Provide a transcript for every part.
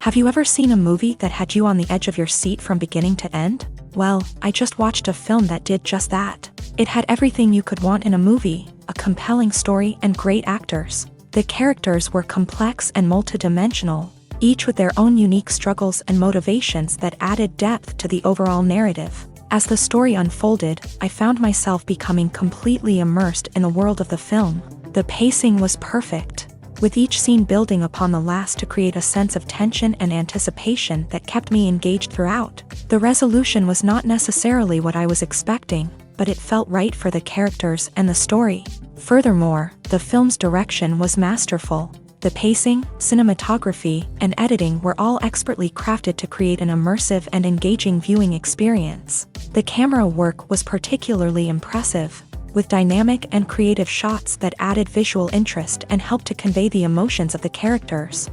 Have you ever seen a movie that had you on the edge of your seat from beginning to end? Well, I just watched a film that did just that. It had everything you could want in a movie, a compelling story and great actors. The characters were complex and multidimensional, each with their own unique struggles and motivations that added depth to the overall narrative. As the story unfolded, I found myself becoming completely immersed in the world of the film. The pacing was perfect, with each scene building upon the last to create a sense of tension and anticipation that kept me engaged throughout. The resolution was not necessarily what I was expecting, but it felt right for the characters and the story. Furthermore, the film's direction was masterful. The pacing, cinematography, and editing were all expertly crafted to create an immersive and engaging viewing experience. The camera work was particularly impressive, with dynamic and creative shots that added visual interest and helped to convey the emotions of the characters.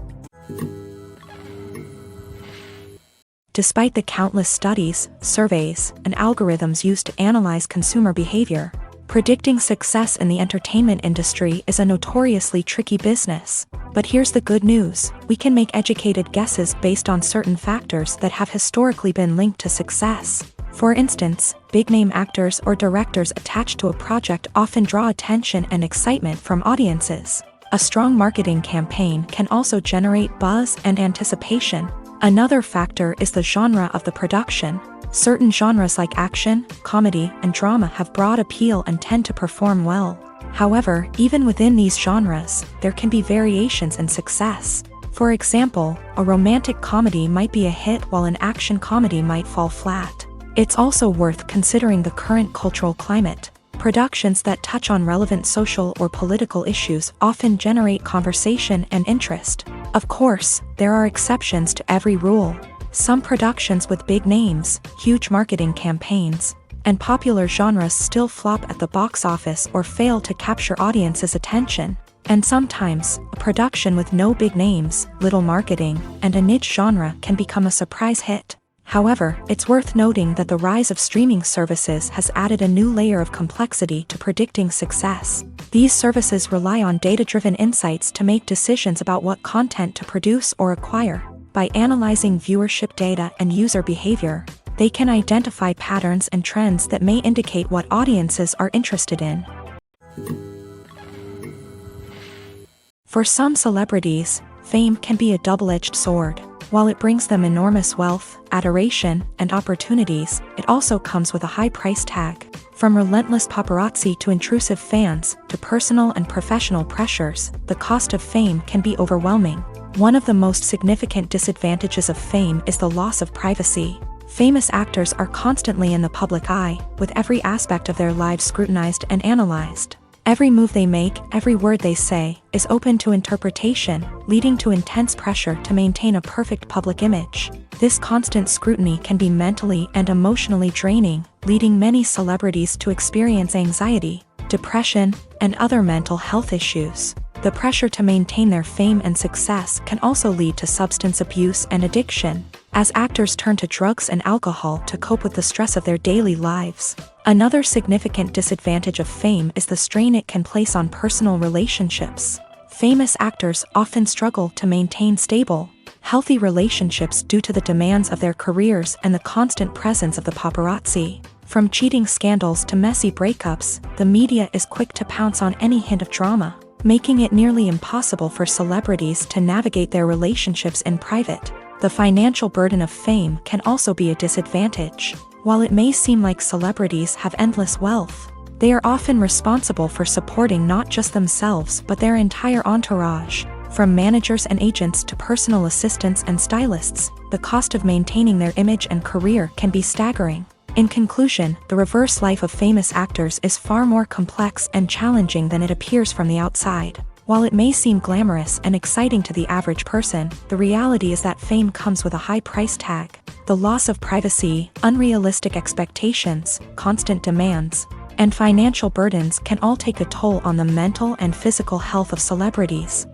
Despite the countless studies, surveys, and algorithms used to analyze consumer behavior, predicting success in the entertainment industry is a notoriously tricky business. But here's the good news: we can make educated guesses based on certain factors that have historically been linked to success. For instance, big-name actors or directors attached to a project often draw attention and excitement from audiences. A strong marketing campaign can also generate buzz and anticipation. Another factor is the genre of the production. Certain genres like action, comedy, and drama have broad appeal and tend to perform well. However, even within these genres, there can be variations in success. For example, a romantic comedy might be a hit while an action comedy might fall flat. It's also worth considering the current cultural climate. Productions that touch on relevant social or political issues often generate conversation and interest. Of course, there are exceptions to every rule. Some productions with big names, huge marketing campaigns, and popular genres still flop at the box office or fail to capture audiences' attention. And sometimes, a production with no big names, little marketing, and a niche genre can become a surprise hit. However, it's worth noting that the rise of streaming services has added a new layer of complexity to predicting success. These services rely on data-driven insights to make decisions about what content to produce or acquire. By analyzing viewership data and user behavior, they can identify patterns and trends that may indicate what audiences are interested in. For some celebrities, fame can be a double-edged sword. While it brings them enormous wealth, adoration, and opportunities, it also comes with a high price tag. From relentless paparazzi to intrusive fans, to personal and professional pressures, the cost of fame can be overwhelming. One of the most significant disadvantages of fame is the loss of privacy. Famous actors are constantly in the public eye, with every aspect of their lives scrutinized and analyzed. Every move they make, every word they say, is open to interpretation, leading to intense pressure to maintain a perfect public image. This constant scrutiny can be mentally and emotionally draining, leading many celebrities to experience anxiety, depression, and other mental health issues. The pressure to maintain their fame and success can also lead to substance abuse and addiction, as actors turn to drugs and alcohol to cope with the stress of their daily lives. Another significant disadvantage of fame is the strain it can place on personal relationships. Famous actors often struggle to maintain stable, healthy relationships due to the demands of their careers and the constant presence of the paparazzi. From cheating scandals to messy breakups, the media is quick to pounce on any hint of drama, making it nearly impossible for celebrities to navigate their relationships in private. The financial burden of fame can also be a disadvantage. While it may seem like celebrities have endless wealth, they are often responsible for supporting not just themselves but their entire entourage. From managers and agents to personal assistants and stylists, the cost of maintaining their image and career can be staggering. In conclusion, the reverse life of famous actors is far more complex and challenging than it appears from the outside. While it may seem glamorous and exciting to the average person, the reality is that fame comes with a high price tag. The loss of privacy, unrealistic expectations, constant demands, and financial burdens can all take a toll on the mental and physical health of celebrities.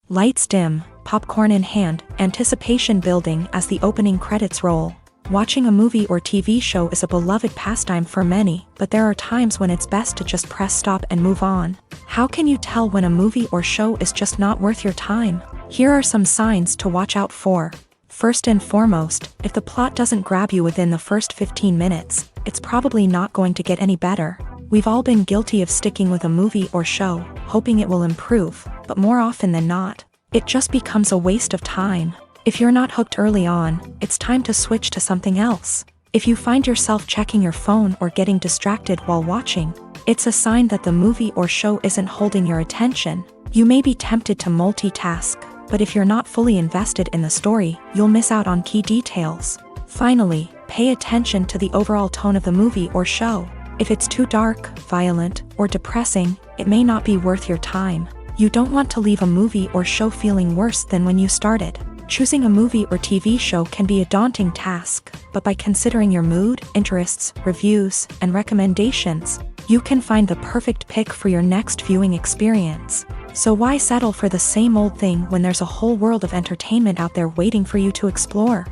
Lights dim, popcorn in hand, anticipation building as the opening credits roll. Watching a movie or TV show is a beloved pastime for many, but there are times when it's best to just press stop and move on. How can you tell when a movie or show is just not worth your time? Here are some signs to watch out for. First and foremost, if the plot doesn't grab you within the first 15 minutes, it's probably not going to get any better. We've all been guilty of sticking with a movie or show, hoping it will improve, but more often than not, it just becomes a waste of time. If you're not hooked early on, it's time to switch to something else. If you find yourself checking your phone or getting distracted while watching, it's a sign that the movie or show isn't holding your attention. You may be tempted to multitask, but if you're not fully invested in the story, you'll miss out on key details. Finally, pay attention to the overall tone of the movie or show. If it's too dark, violent, or depressing, it may not be worth your time. You don't want to leave a movie or show feeling worse than when you started. Choosing a movie or TV show can be a daunting task, but by considering your mood, interests, reviews, and recommendations, you can find the perfect pick for your next viewing experience. So why settle for the same old thing when there's a whole world of entertainment out there waiting for you to explore?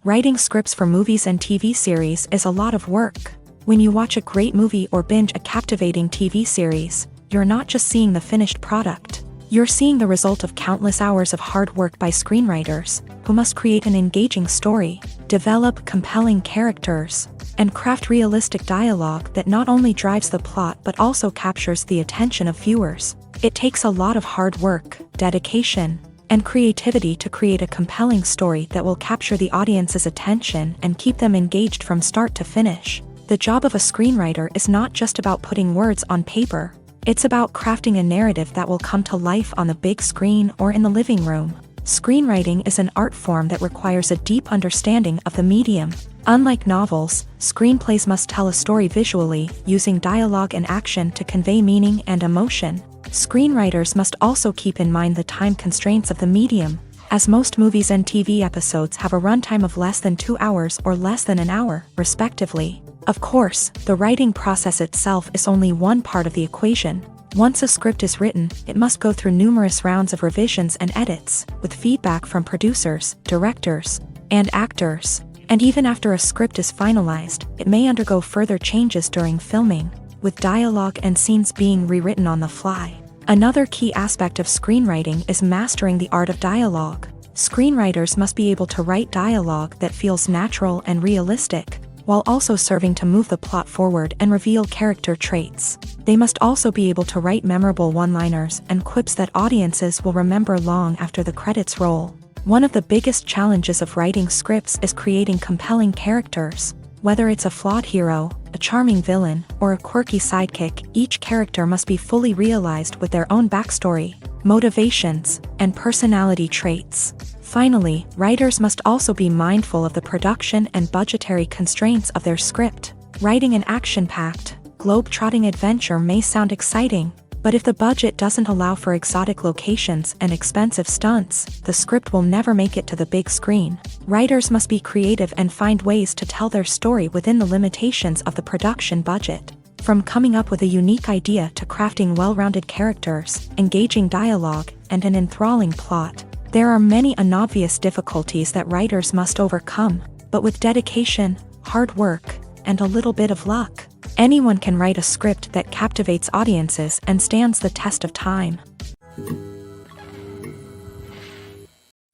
Writing scripts for movies and TV series is a lot of work. When you watch a great movie or binge a captivating TV series, you're not just seeing the finished product. You're seeing the result of countless hours of hard work by screenwriters, who must create an engaging story, develop compelling characters, and craft realistic dialogue that not only drives the plot but also captures the attention of viewers. It takes a lot of hard work, dedication, and creativity to create a compelling story that will capture the audience's attention and keep them engaged from start to finish. The job of a screenwriter is not just about putting words on paper. It's about crafting a narrative that will come to life on the big screen or in the living room. Screenwriting is an art form that requires a deep understanding of the medium. Unlike novels, screenplays must tell a story visually, using dialogue and action to convey meaning and emotion. Screenwriters must also keep in mind the time constraints of the medium, as most movies and TV episodes have a runtime of less than 2 hours or less than an hour, respectively. Of course, the writing process itself is only one part of the equation. Once a script is written, it must go through numerous rounds of revisions and edits, with feedback from producers, directors, and actors. And even after a script is finalized, it may undergo further changes during filming, with dialogue and scenes being rewritten on the fly. Another key aspect of screenwriting is mastering the art of dialogue. Screenwriters must be able to write dialogue that feels natural and realistic, while also serving to move the plot forward and reveal character traits. They must also be able to write memorable one-liners and quips that audiences will remember long after the credits roll. One of the biggest challenges of writing scripts is creating compelling characters. Whether it's a flawed hero, a charming villain, or a quirky sidekick, each character must be fully realized with their own backstory, motivations, and personality traits. Finally, writers must also be mindful of the production and budgetary constraints of their script. Writing an action-packed, globe-trotting adventure may sound exciting, but if the budget doesn't allow for exotic locations and expensive stunts, the script will never make it to the big screen. Writers must be creative and find ways to tell their story within the limitations of the production budget. From coming up with a unique idea to crafting well-rounded characters, engaging dialogue, and an enthralling plot, there are many unobvious difficulties that writers must overcome, but with dedication, hard work, and a little bit of luck, anyone can write a script that captivates audiences and stands the test of time.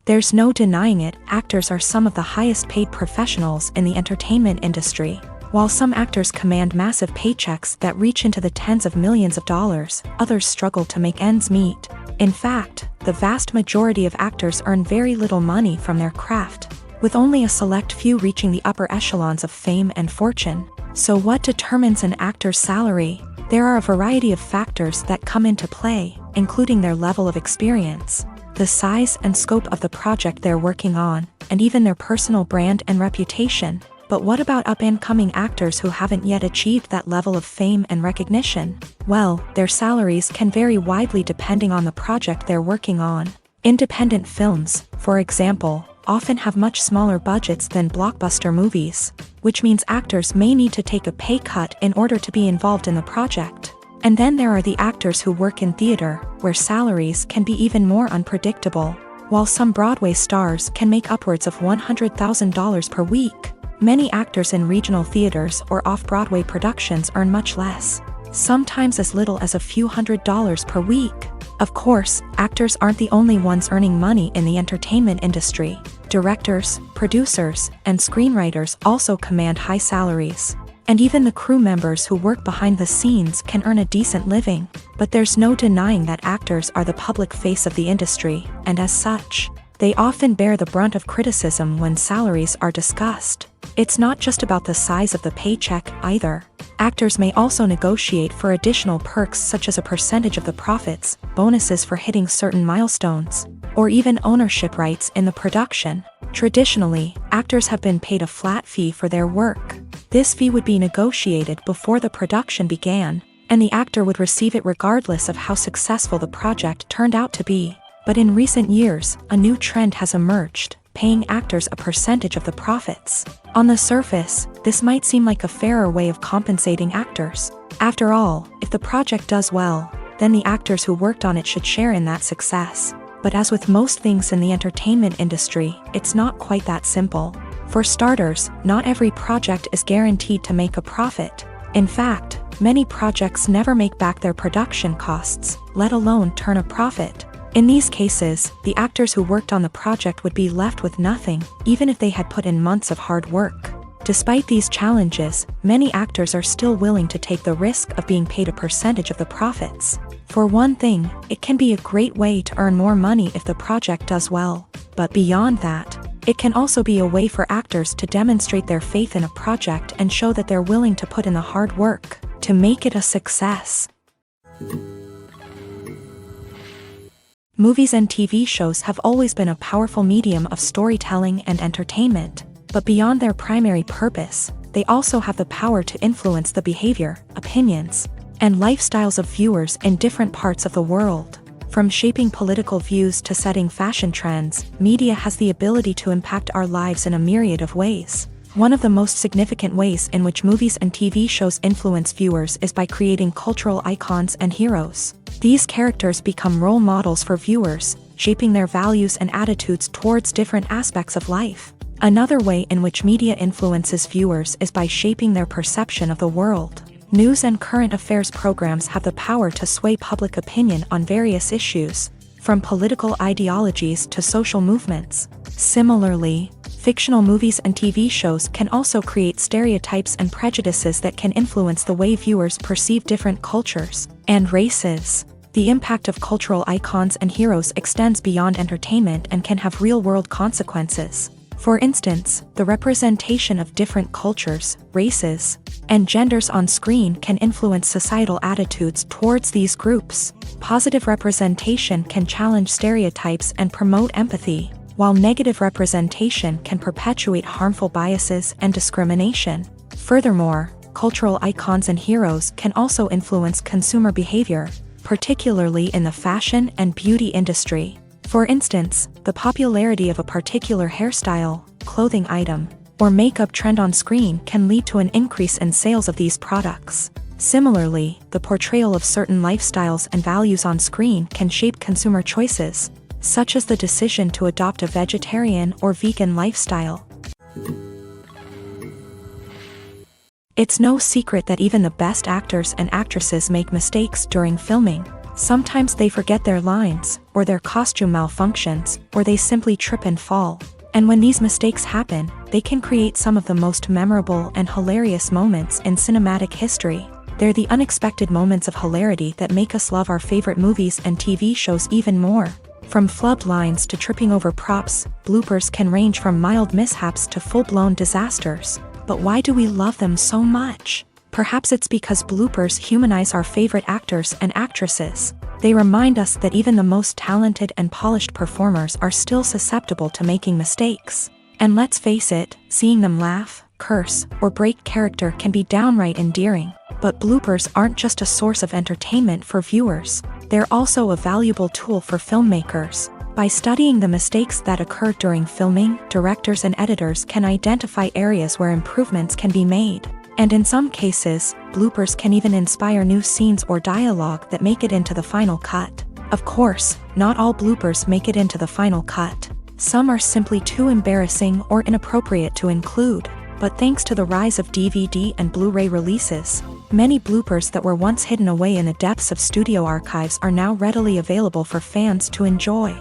There's no denying it, actors are some of the highest paid professionals in the entertainment industry. While some actors command massive paychecks that reach into the tens of millions of dollars, others struggle to make ends meet. In fact, the vast majority of actors earn very little money from their craft, with only a select few reaching the upper echelons of fame and fortune. So what determines an actor's salary? There are a variety of factors that come into play, including their level of experience, the size and scope of the project they're working on, and even their personal brand and reputation. But what about up-and-coming actors who haven't yet achieved that level of fame and recognition? Well, their salaries can vary widely depending on the project they're working on. Independent films, for example, often have much smaller budgets than blockbuster movies, which means actors may need to take a pay cut in order to be involved in the project. And then there are the actors who work in theater, where salaries can be even more unpredictable. While some Broadway stars can make upwards of $100,000 per week, many actors in regional theaters or off-Broadway productions earn much less, sometimes as little as a few $100s per week. Of course, actors aren't the only ones earning money in the entertainment industry. Directors, producers, and screenwriters also command high salaries. And even the crew members who work behind the scenes can earn a decent living. But there's no denying that actors are the public face of the industry, and as such, they often bear the brunt of criticism when salaries are discussed. It's not just about the size of the paycheck, either. Actors may also negotiate for additional perks such as a percentage of the profits, bonuses for hitting certain milestones, or even ownership rights in the production. Traditionally, actors have been paid a flat fee for their work. This fee would be negotiated before the production began, and the actor would receive it regardless of how successful the project turned out to be. But in recent years, a new trend has emerged, paying actors a percentage of the profits. On the surface, this might seem like a fairer way of compensating actors. After all, if the project does well, then the actors who worked on it should share in that success. But as with most things in the entertainment industry, it's not quite that simple. For starters, not every project is guaranteed to make a profit. In fact, many projects never make back their production costs, let alone turn a profit. In these cases, the actors who worked on the project would be left with nothing, even if they had put in months of hard work. Despite these challenges, many actors are still willing to take the risk of being paid a percentage of the profits. For one thing, it can be a great way to earn more money if the project does well. But beyond that, it can also be a way for actors to demonstrate their faith in a project and show that they're willing to put in the hard work to make it a success. Movies and TV shows have always been a powerful medium of storytelling and entertainment, but beyond their primary purpose, they also have the power to influence the behavior, opinions, and lifestyles of viewers in different parts of the world. From shaping political views to setting fashion trends, media has the ability to impact our lives in a myriad of ways. One of the most significant ways in which movies and TV shows influence viewers is by creating cultural icons and heroes. These characters become role models for viewers, shaping their values and attitudes towards different aspects of life. Another way in which media influences viewers is by shaping their perception of the world. News and current affairs programs have the power to sway public opinion on various issues, from political ideologies to social movements. Similarly, fictional movies and TV shows can also create stereotypes and prejudices that can influence the way viewers perceive different cultures and races. The impact of cultural icons and heroes extends beyond entertainment and can have real-world consequences. For instance, the representation of different cultures, races, and genders on screen can influence societal attitudes towards these groups. Positive representation can challenge stereotypes and promote empathy, while negative representation can perpetuate harmful biases and discrimination. Furthermore, cultural icons and heroes can also influence consumer behavior, particularly in the fashion and beauty industry. For instance, the popularity of a particular hairstyle, clothing item, or makeup trend on screen can lead to an increase in sales of these products. Similarly, the portrayal of certain lifestyles and values on screen can shape consumer choices, such as the decision to adopt a vegetarian or vegan lifestyle. It's no secret that even the best actors and actresses make mistakes during filming. Sometimes they forget their lines, or their costume malfunctions, or they simply trip and fall. And when these mistakes happen, they can create some of the most memorable and hilarious moments in cinematic history. They're the unexpected moments of hilarity that make us love our favorite movies and TV shows even more. From flubbed lines to tripping over props, bloopers can range from mild mishaps to full-blown disasters. But why do we love them so much? Perhaps it's because bloopers humanize our favorite actors and actresses. They remind us that even the most talented and polished performers are still susceptible to making mistakes. And let's face it, seeing them laugh, curse, or break character can be downright endearing. But bloopers aren't just a source of entertainment for viewers. They're also a valuable tool for filmmakers. By studying the mistakes that occur during filming, directors and editors can identify areas where improvements can be made. And in some cases, bloopers can even inspire new scenes or dialogue that make it into the final cut. Of course, not all bloopers make it into the final cut. Some are simply too embarrassing or inappropriate to include, but thanks to the rise of DVD and Blu-ray releases, many bloopers that were once hidden away in the depths of studio archives are now readily available for fans to enjoy.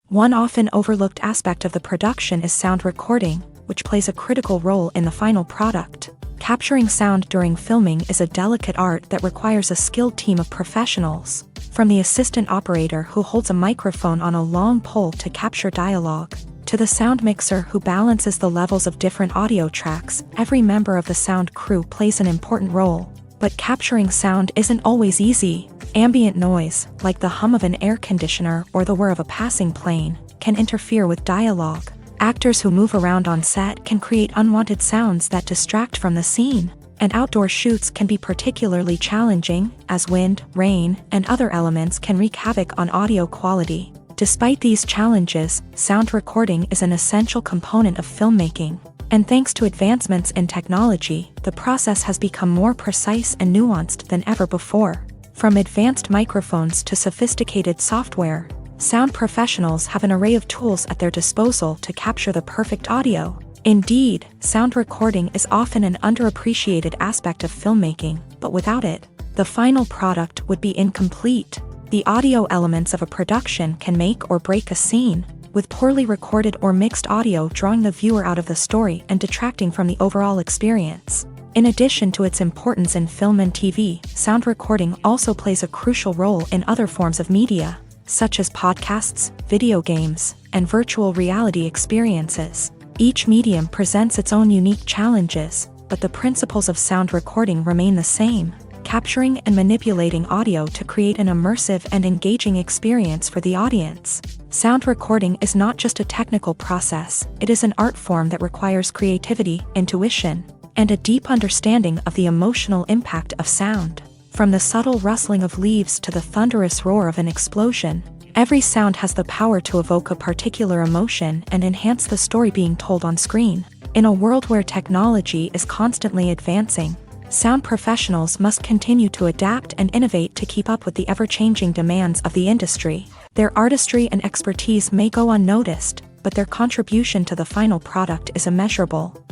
One often overlooked aspect of the production is sound recording, which plays a critical role in the final product. Capturing sound during filming is a delicate art that requires a skilled team of professionals, from the assistant operator who holds a microphone on a long pole to capture dialogue, to the sound mixer who balances the levels of different audio tracks. Every member of the sound crew plays an important role. But capturing sound isn't always easy. Ambient noise, like the hum of an air conditioner or the whir of a passing plane, can interfere with dialogue. Actors who move around on set can create unwanted sounds that distract from the scene. And outdoor shoots can be particularly challenging, as wind, rain, and other elements can wreak havoc on audio quality. Despite these challenges, sound recording is an essential component of filmmaking. And thanks to advancements in technology, the process has become more precise and nuanced than ever before. From advanced microphones to sophisticated software, sound professionals have an array of tools at their disposal to capture the perfect audio. Indeed, sound recording is often an underappreciated aspect of filmmaking, but without it, the final product would be incomplete. The audio elements of a production can make or break a scene, with poorly recorded or mixed audio drawing the viewer out of the story and detracting from the overall experience. In addition to its importance in film and TV, sound recording also plays a crucial role in other forms of media, such as podcasts, video games, and virtual reality experiences. Each medium presents its own unique challenges, but the principles of sound recording remain the same: capturing and manipulating audio to create an immersive and engaging experience for the audience. Sound recording is not just a technical process, it is an art form that requires creativity, intuition, and a deep understanding of the emotional impact of sound. From the subtle rustling of leaves to the thunderous roar of an explosion, every sound has the power to evoke a particular emotion and enhance the story being told on screen. In a world where technology is constantly advancing, sound professionals must continue to adapt and innovate to keep up with the ever-changing demands of the industry. Their artistry and expertise may go unnoticed, but their contribution to the final product is immeasurable.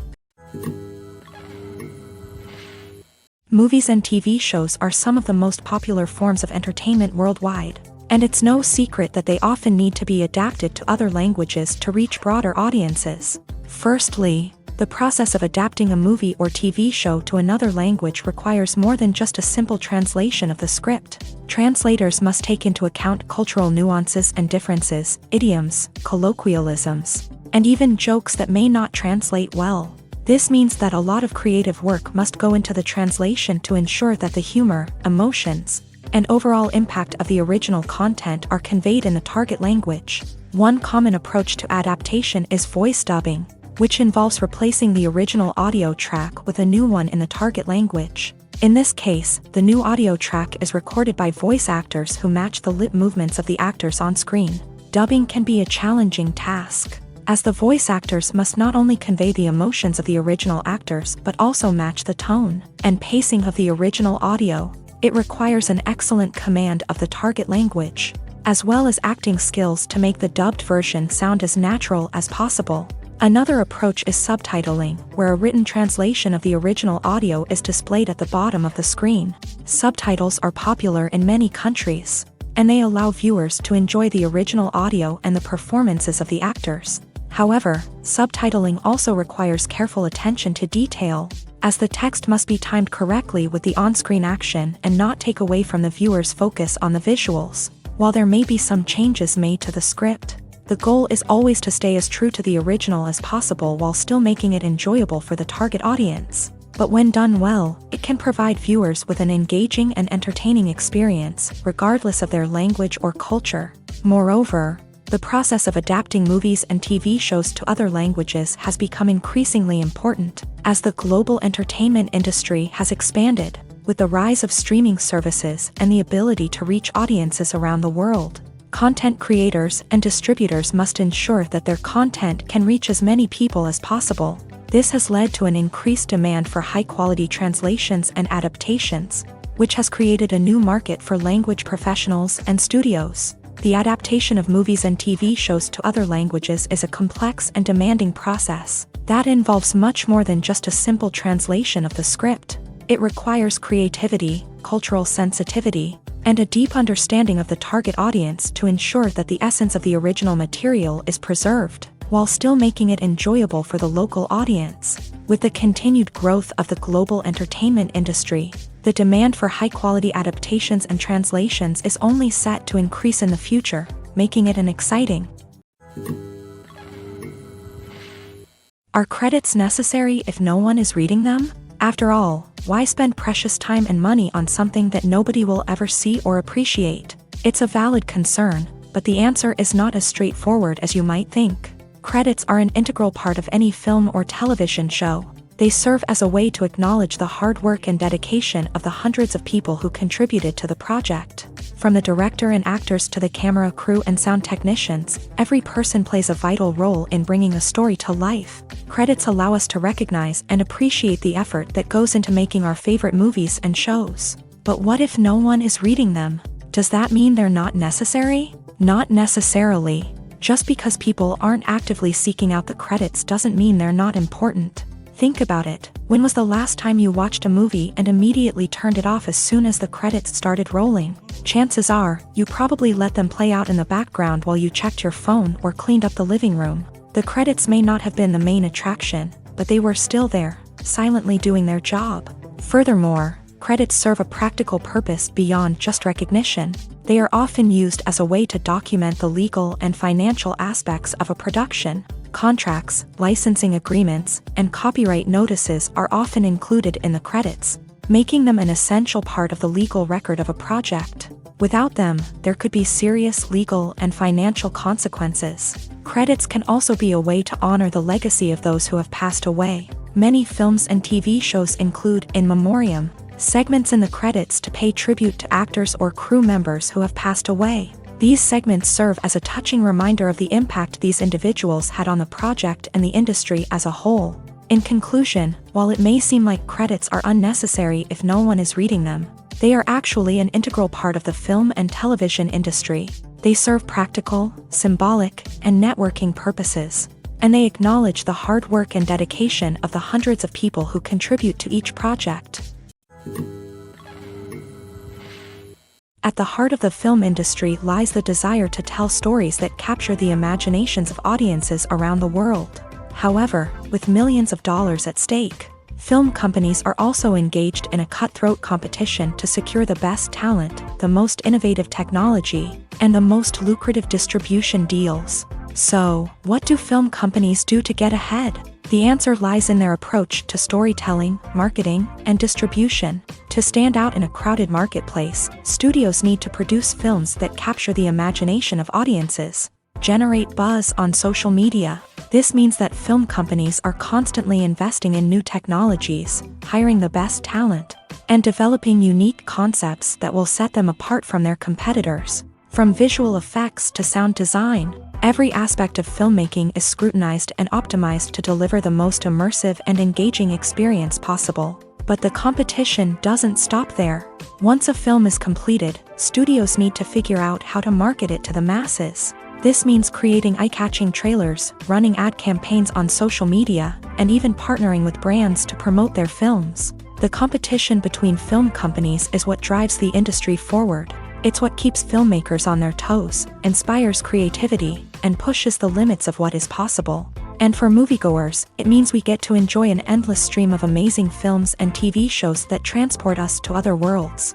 Movies and TV shows are some of the most popular forms of entertainment worldwide, and it's no secret that they often need to be adapted to other languages to reach broader audiences. Firstly, the process of adapting a movie or TV show to another language requires more than just a simple translation of the script. Translators must take into account cultural nuances and differences, idioms, colloquialisms, and even jokes that may not translate well. This means that a lot of creative work must go into the translation to ensure that the humor, emotions, and overall impact of the original content are conveyed in the target language. One common approach to adaptation is voice dubbing, which involves replacing the original audio track with a new one in the target language. In this case, the new audio track is recorded by voice actors who match the lip movements of the actors on screen. Dubbing can be a challenging task, as the voice actors must not only convey the emotions of the original actors but also match the tone and pacing of the original audio. It requires an excellent command of the target language, as well as acting skills to make the dubbed version sound as natural as possible. Another approach is subtitling, where a written translation of the original audio is displayed at the bottom of the screen. Subtitles are popular in many countries, and they allow viewers to enjoy the original audio and the performances of the actors. However, subtitling also requires careful attention to detail, as the text must be timed correctly with the on-screen action and not take away from the viewer's focus on the visuals. While there may be some changes made to the script, the goal is always to stay as true to the original as possible while still making it enjoyable for the target audience. But when done well, it can provide viewers with an engaging and entertaining experience, regardless of their language or culture. Moreover, the process of adapting movies and TV shows to other languages has become increasingly important, as the global entertainment industry has expanded, with the rise of streaming services and the ability to reach audiences around the world. Content creators and distributors must ensure that their content can reach as many people as possible. This has led to an increased demand for high-quality translations and adaptations, which has created a new market for language professionals and studios. The adaptation of movies and TV shows to other languages is a complex and demanding process that involves much more than just a simple translation of the script. It requires creativity, cultural sensitivity, and a deep understanding of the target audience to ensure that the essence of the original material is preserved, while still making it enjoyable for the local audience. With the continued growth of the global entertainment industry, the demand for high-quality adaptations and translations is only set to increase in the future, making it an exciting. Are credits necessary if no one is reading them? After all, why spend precious time and money on something that nobody will ever see or appreciate? It's a valid concern, but the answer is not as straightforward as you might think. Credits are an integral part of any film or television show. They serve as a way to acknowledge the hard work and dedication of the hundreds of people who contributed to the project. From the director and actors to the camera crew and sound technicians, every person plays a vital role in bringing a story to life. Credits allow us to recognize and appreciate the effort that goes into making our favorite movies and shows. But what if no one is reading them? Does that mean they're not necessary? Not necessarily. Just because people aren't actively seeking out the credits doesn't mean they're not important. Think about it. When was the last time you watched a movie and immediately turned it off as soon as the credits started rolling? Chances are, you probably let them play out in the background while you checked your phone or cleaned up the living room. The credits may not have been the main attraction, but they were still there, silently doing their job. Furthermore, credits serve a practical purpose beyond just recognition. They are often used as a way to document the legal and financial aspects of a production. Contracts, licensing agreements, and copyright notices are often included in the credits, making them an essential part of the legal record of a project. Without them, there could be serious legal and financial consequences. Credits can also be a way to honor the legacy of those who have passed away. Many films and TV shows include in memoriam segments in the credits to pay tribute to actors or crew members who have passed away. These segments serve as a touching reminder of the impact these individuals had on the project and the industry as a whole. In conclusion, while it may seem like credits are unnecessary if no one is reading them, they are actually an integral part of the film and television industry. They serve practical, symbolic, and networking purposes, and they acknowledge the hard work and dedication of the hundreds of people who contribute to each project. At the heart of the film industry lies the desire to tell stories that capture the imaginations of audiences around the world. However, with millions of dollars at stake, film companies are also engaged in a cutthroat competition to secure the best talent, the most innovative technology, and the most lucrative distribution deals. So, what do film companies do to get ahead? The answer lies in their approach to storytelling, marketing, and distribution. To stand out in a crowded marketplace, studios need to produce films that capture the imagination of audiences, generate buzz on social media. This means that film companies are constantly investing in new technologies, hiring the best talent, and developing unique concepts that will set them apart from their competitors. From visual effects to sound design, every aspect of filmmaking is scrutinized and optimized to deliver the most immersive and engaging experience possible. But the competition doesn't stop there. Once a film is completed, studios need to figure out how to market it to the masses. This means creating eye-catching trailers, running ad campaigns on social media, and even partnering with brands to promote their films. The competition between film companies is what drives the industry forward. It's what keeps filmmakers on their toes, inspires creativity, and pushes the limits of what is possible. And for moviegoers, it means we get to enjoy an endless stream of amazing films and TV shows that transport us to other worlds.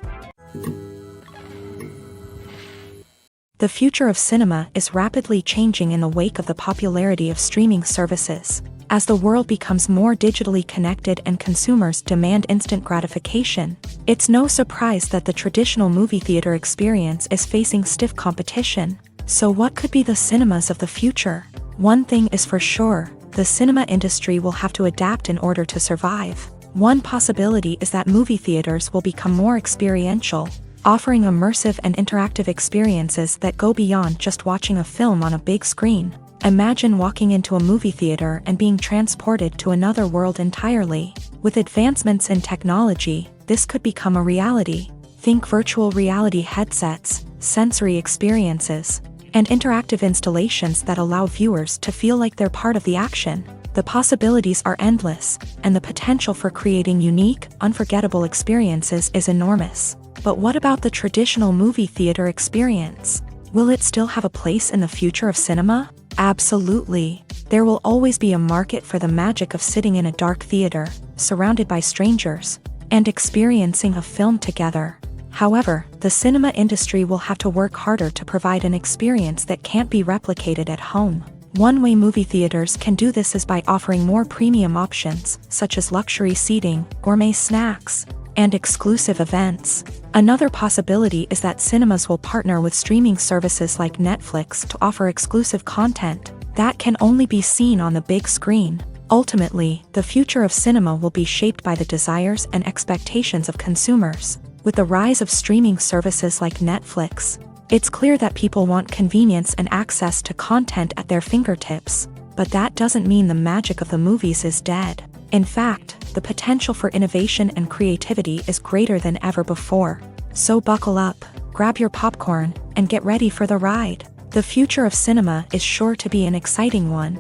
The future of cinema is rapidly changing in the wake of the popularity of streaming services. As the world becomes more digitally connected and consumers demand instant gratification, it's no surprise that the traditional movie theater experience is facing stiff competition. So what could be the cinemas of the future? One thing is for sure, the cinema industry will have to adapt in order to survive. One possibility is that movie theaters will become more experiential, offering immersive and interactive experiences that go beyond just watching a film on a big screen. Imagine walking into a movie theater and being transported to another world entirely. With advancements in technology, this could become a reality. Think virtual reality headsets, sensory experiences, and interactive installations that allow viewers to feel like they're part of the action. The possibilities are endless, and the potential for creating unique, unforgettable experiences is enormous. But what about the traditional movie theater experience? Will it still have a place in the future of cinema? Absolutely. There will always be a market for the magic of sitting in a dark theater, surrounded by strangers, and experiencing a film together. However, the cinema industry will have to work harder to provide an experience that can't be replicated at home. One way movie theaters can do this is by offering more premium options, such as luxury seating, gourmet snacks, and exclusive events. Another possibility is that cinemas will partner with streaming services like Netflix to offer exclusive content that can only be seen on the big screen. Ultimately, the future of cinema will be shaped by the desires and expectations of consumers. With the rise of streaming services like Netflix, it's clear that people want convenience and access to content at their fingertips. But that doesn't mean the magic of the movies is dead. In fact, the potential for innovation and creativity is greater than ever before. So buckle up, grab your popcorn, and get ready for the ride. The future of cinema is sure to be an exciting one.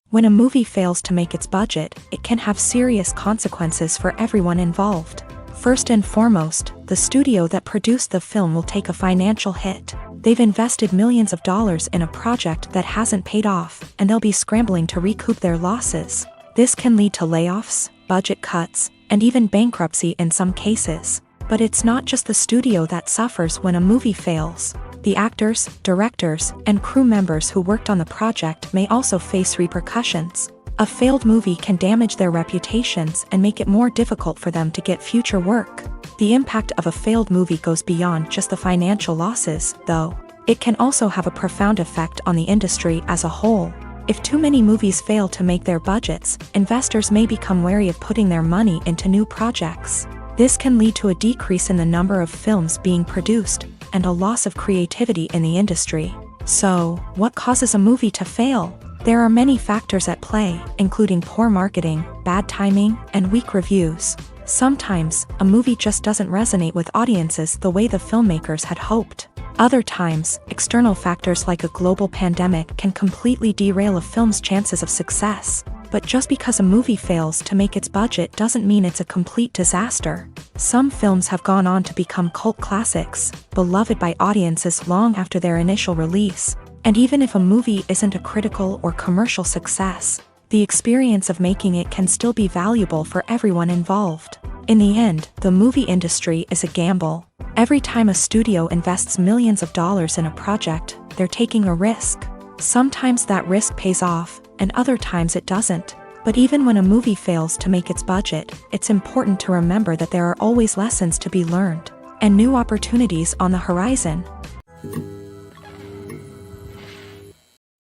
When a movie fails to make its budget, it can have serious consequences for everyone involved. First and foremost, the studio that produced the film will take a financial hit. They've invested millions of dollars in a project that hasn't paid off, and they'll be scrambling to recoup their losses. This can lead to layoffs, budget cuts, and even bankruptcy in some cases. But it's not just the studio that suffers when a movie fails. The actors, directors, and crew members who worked on the project may also face repercussions. A failed movie can damage their reputations and make it more difficult for them to get future work. The impact of a failed movie goes beyond just the financial losses, though. It can also have a profound effect on the industry as a whole. If too many movies fail to make their budgets, investors may become wary of putting their money into new projects. This can lead to a decrease in the number of films being produced, and a loss of creativity in the industry. So, what causes a movie to fail? There are many factors at play, including poor marketing, bad timing, and weak reviews. Sometimes, a movie just doesn't resonate with audiences the way the filmmakers had hoped. Other times, external factors like a global pandemic can completely derail a film's chances of success. But just because a movie fails to make its budget doesn't mean it's a complete disaster. Some films have gone on to become cult classics, beloved by audiences long after their initial release. And even if a movie isn't a critical or commercial success, the experience of making it can still be valuable for everyone involved. In the end, the movie industry is a gamble. Every time a studio invests millions of dollars in a project, they're taking a risk. Sometimes that risk pays off, and other times it doesn't. But even when a movie fails to make its budget, it's important to remember that there are always lessons to be learned, and new opportunities on the horizon.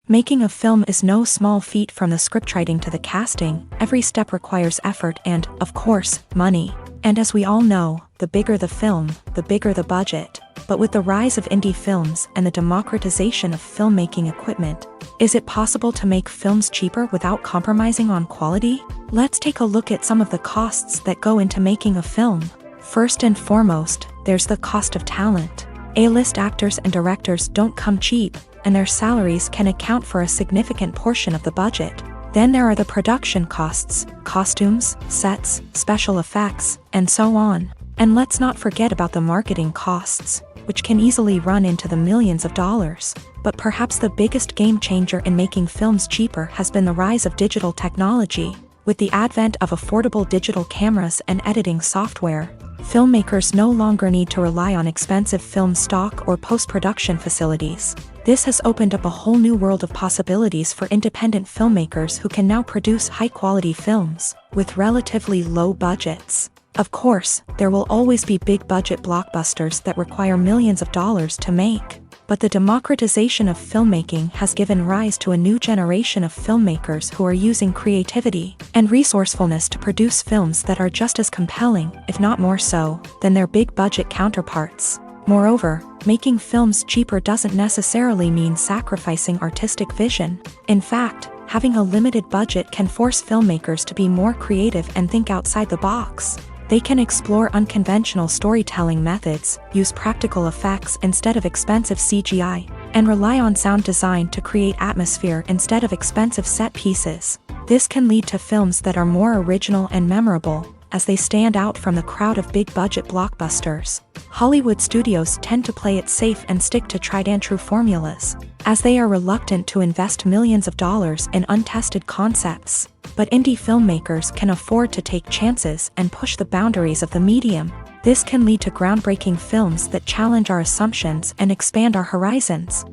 Making a film is no small feat. From the scriptwriting to the casting, every step requires effort and, of course, money. And as we all know, the bigger the film, the bigger the budget. But with the rise of indie films and the democratization of filmmaking equipment, is it possible to make films cheaper without compromising on quality? Let's take a look at some of the costs that go into making a film. First and foremost, there's the cost of talent. A-list actors and directors don't come cheap, and their salaries can account for a significant portion of the budget. Then there are the production costs, costumes, sets, special effects, and so on. And let's not forget about the marketing costs, which can easily run into the millions of dollars. But perhaps the biggest game changer in making films cheaper has been the rise of digital technology. With the advent of affordable digital cameras and editing software, filmmakers no longer need to rely on expensive film stock or post-production facilities. This has opened up a whole new world of possibilities for independent filmmakers who can now produce high-quality films with relatively low budgets. Of course, there will always be big-budget blockbusters that require millions of dollars to make. But the democratization of filmmaking has given rise to a new generation of filmmakers who are using creativity and resourcefulness to produce films that are just as compelling, if not more so, than their big-budget counterparts. Moreover, making films cheaper doesn't necessarily mean sacrificing artistic vision. In fact, having a limited budget can force filmmakers to be more creative and think outside the box. They can explore unconventional storytelling methods, use practical effects instead of expensive CGI, and rely on sound design to create atmosphere instead of expensive set pieces. This can lead to films that are more original and memorable, as they stand out from the crowd of big-budget blockbusters. Hollywood studios tend to play it safe and stick to tried-and-true formulas, as they are reluctant to invest millions of dollars in untested concepts. But indie filmmakers can afford to take chances and push the boundaries of the medium. This can lead to groundbreaking films that challenge our assumptions and expand our horizons.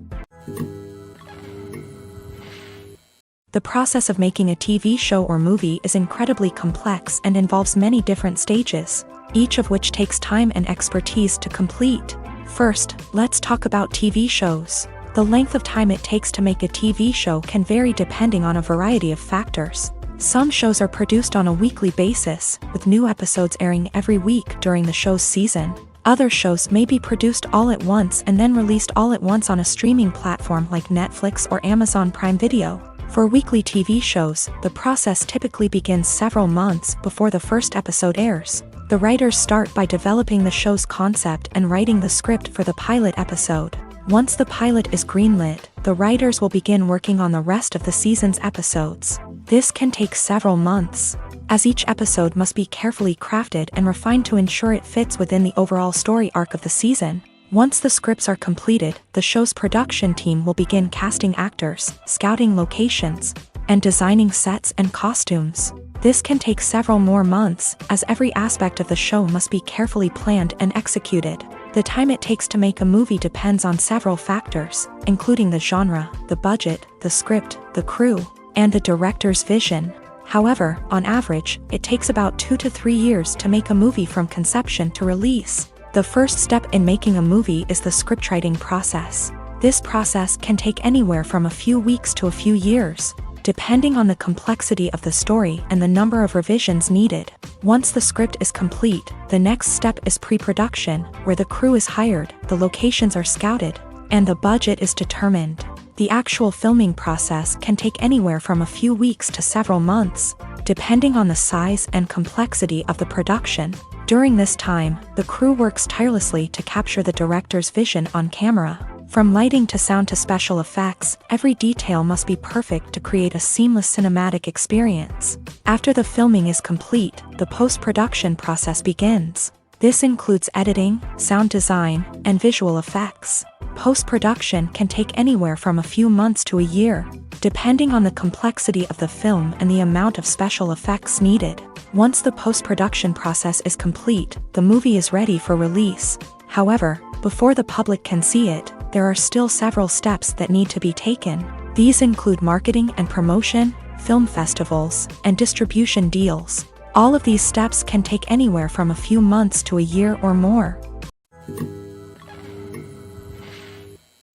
The process of making a TV show or movie is incredibly complex and involves many different stages, each of which takes time and expertise to complete. First, let's talk about TV shows. The length of time it takes to make a TV show can vary depending on a variety of factors. Some shows are produced on a weekly basis, with new episodes airing every week during the show's season. Other shows may be produced all at once and then released all at once on a streaming platform like Netflix or Amazon Prime Video. For weekly TV shows, the process typically begins several months before the first episode airs. The writers start by developing the show's concept and writing the script for the pilot episode. Once the pilot is greenlit, the writers will begin working on the rest of the season's episodes. This can take several months, as each episode must be carefully crafted and refined to ensure it fits within the overall story arc of the season. Once the scripts are completed, the show's production team will begin casting actors, scouting locations, and designing sets and costumes. This can take several more months, as every aspect of the show must be carefully planned and executed. The time it takes to make a movie depends on several factors, including the genre, the budget, the script, the crew, and the director's vision. However, on average, it takes about 2 to 3 years to make a movie from conception to release. The first step in making a movie is the scriptwriting process. This process can take anywhere from a few weeks to a few years, depending on the complexity of the story and the number of revisions needed. Once the script is complete, the next step is pre-production, where the crew is hired, the locations are scouted, and the budget is determined. The actual filming process can take anywhere from a few weeks to several months, depending on the size and complexity of the production. During this time, the crew works tirelessly to capture the director's vision on camera. From lighting to sound to special effects, every detail must be perfect to create a seamless cinematic experience. After the filming is complete, the post-production process begins. This includes editing, sound design, and visual effects. Post-production can take anywhere from a few months to a year, depending on the complexity of the film and the amount of special effects needed. Once the post-production process is complete, the movie is ready for release. However, before the public can see it, there are still several steps that need to be taken. These include marketing and promotion, film festivals, and distribution deals. All of these steps can take anywhere from a few months to a year or more.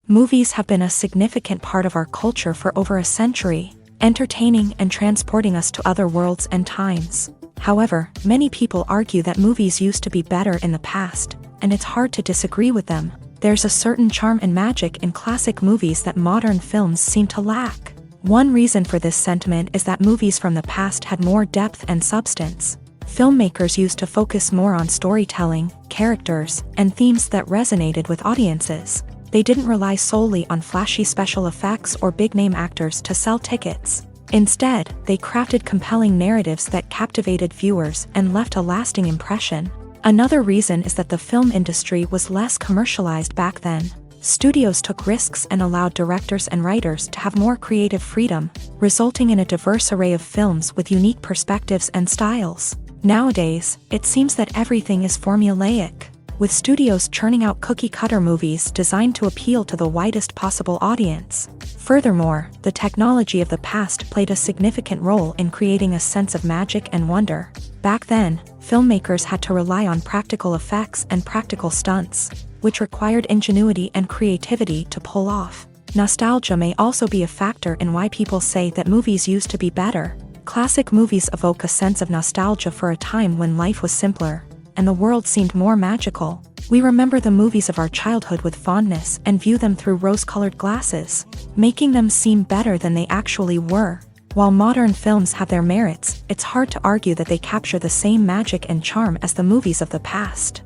Movies have been a significant part of our culture for over a century, entertaining and transporting us to other worlds and times. However, many people argue that movies used to be better in the past, and it's hard to disagree with them. There's a certain charm and magic in classic movies that modern films seem to lack. One reason for this sentiment is that movies from the past had more depth and substance. Filmmakers used to focus more on storytelling, characters, and themes that resonated with audiences. They didn't rely solely on flashy special effects or big-name actors to sell tickets. Instead, they crafted compelling narratives that captivated viewers and left a lasting impression. Another reason is that the film industry was less commercialized back then. Studios took risks and allowed directors and writers to have more creative freedom, resulting in a diverse array of films with unique perspectives and styles. Nowadays, it seems that everything is formulaic, with studios churning out cookie-cutter movies designed to appeal to the widest possible audience. Furthermore, the technology of the past played a significant role in creating a sense of magic and wonder. Back then, filmmakers had to rely on practical effects and practical stunts, which required ingenuity and creativity to pull off. Nostalgia may also be a factor in why people say that movies used to be better. Classic movies evoke a sense of nostalgia for a time when life was simpler, and the world seemed more magical. We remember the movies of our childhood with fondness and view them through rose-colored glasses, making them seem better than they actually were. While modern films have their merits, it's hard to argue that they capture the same magic and charm as the movies of the past.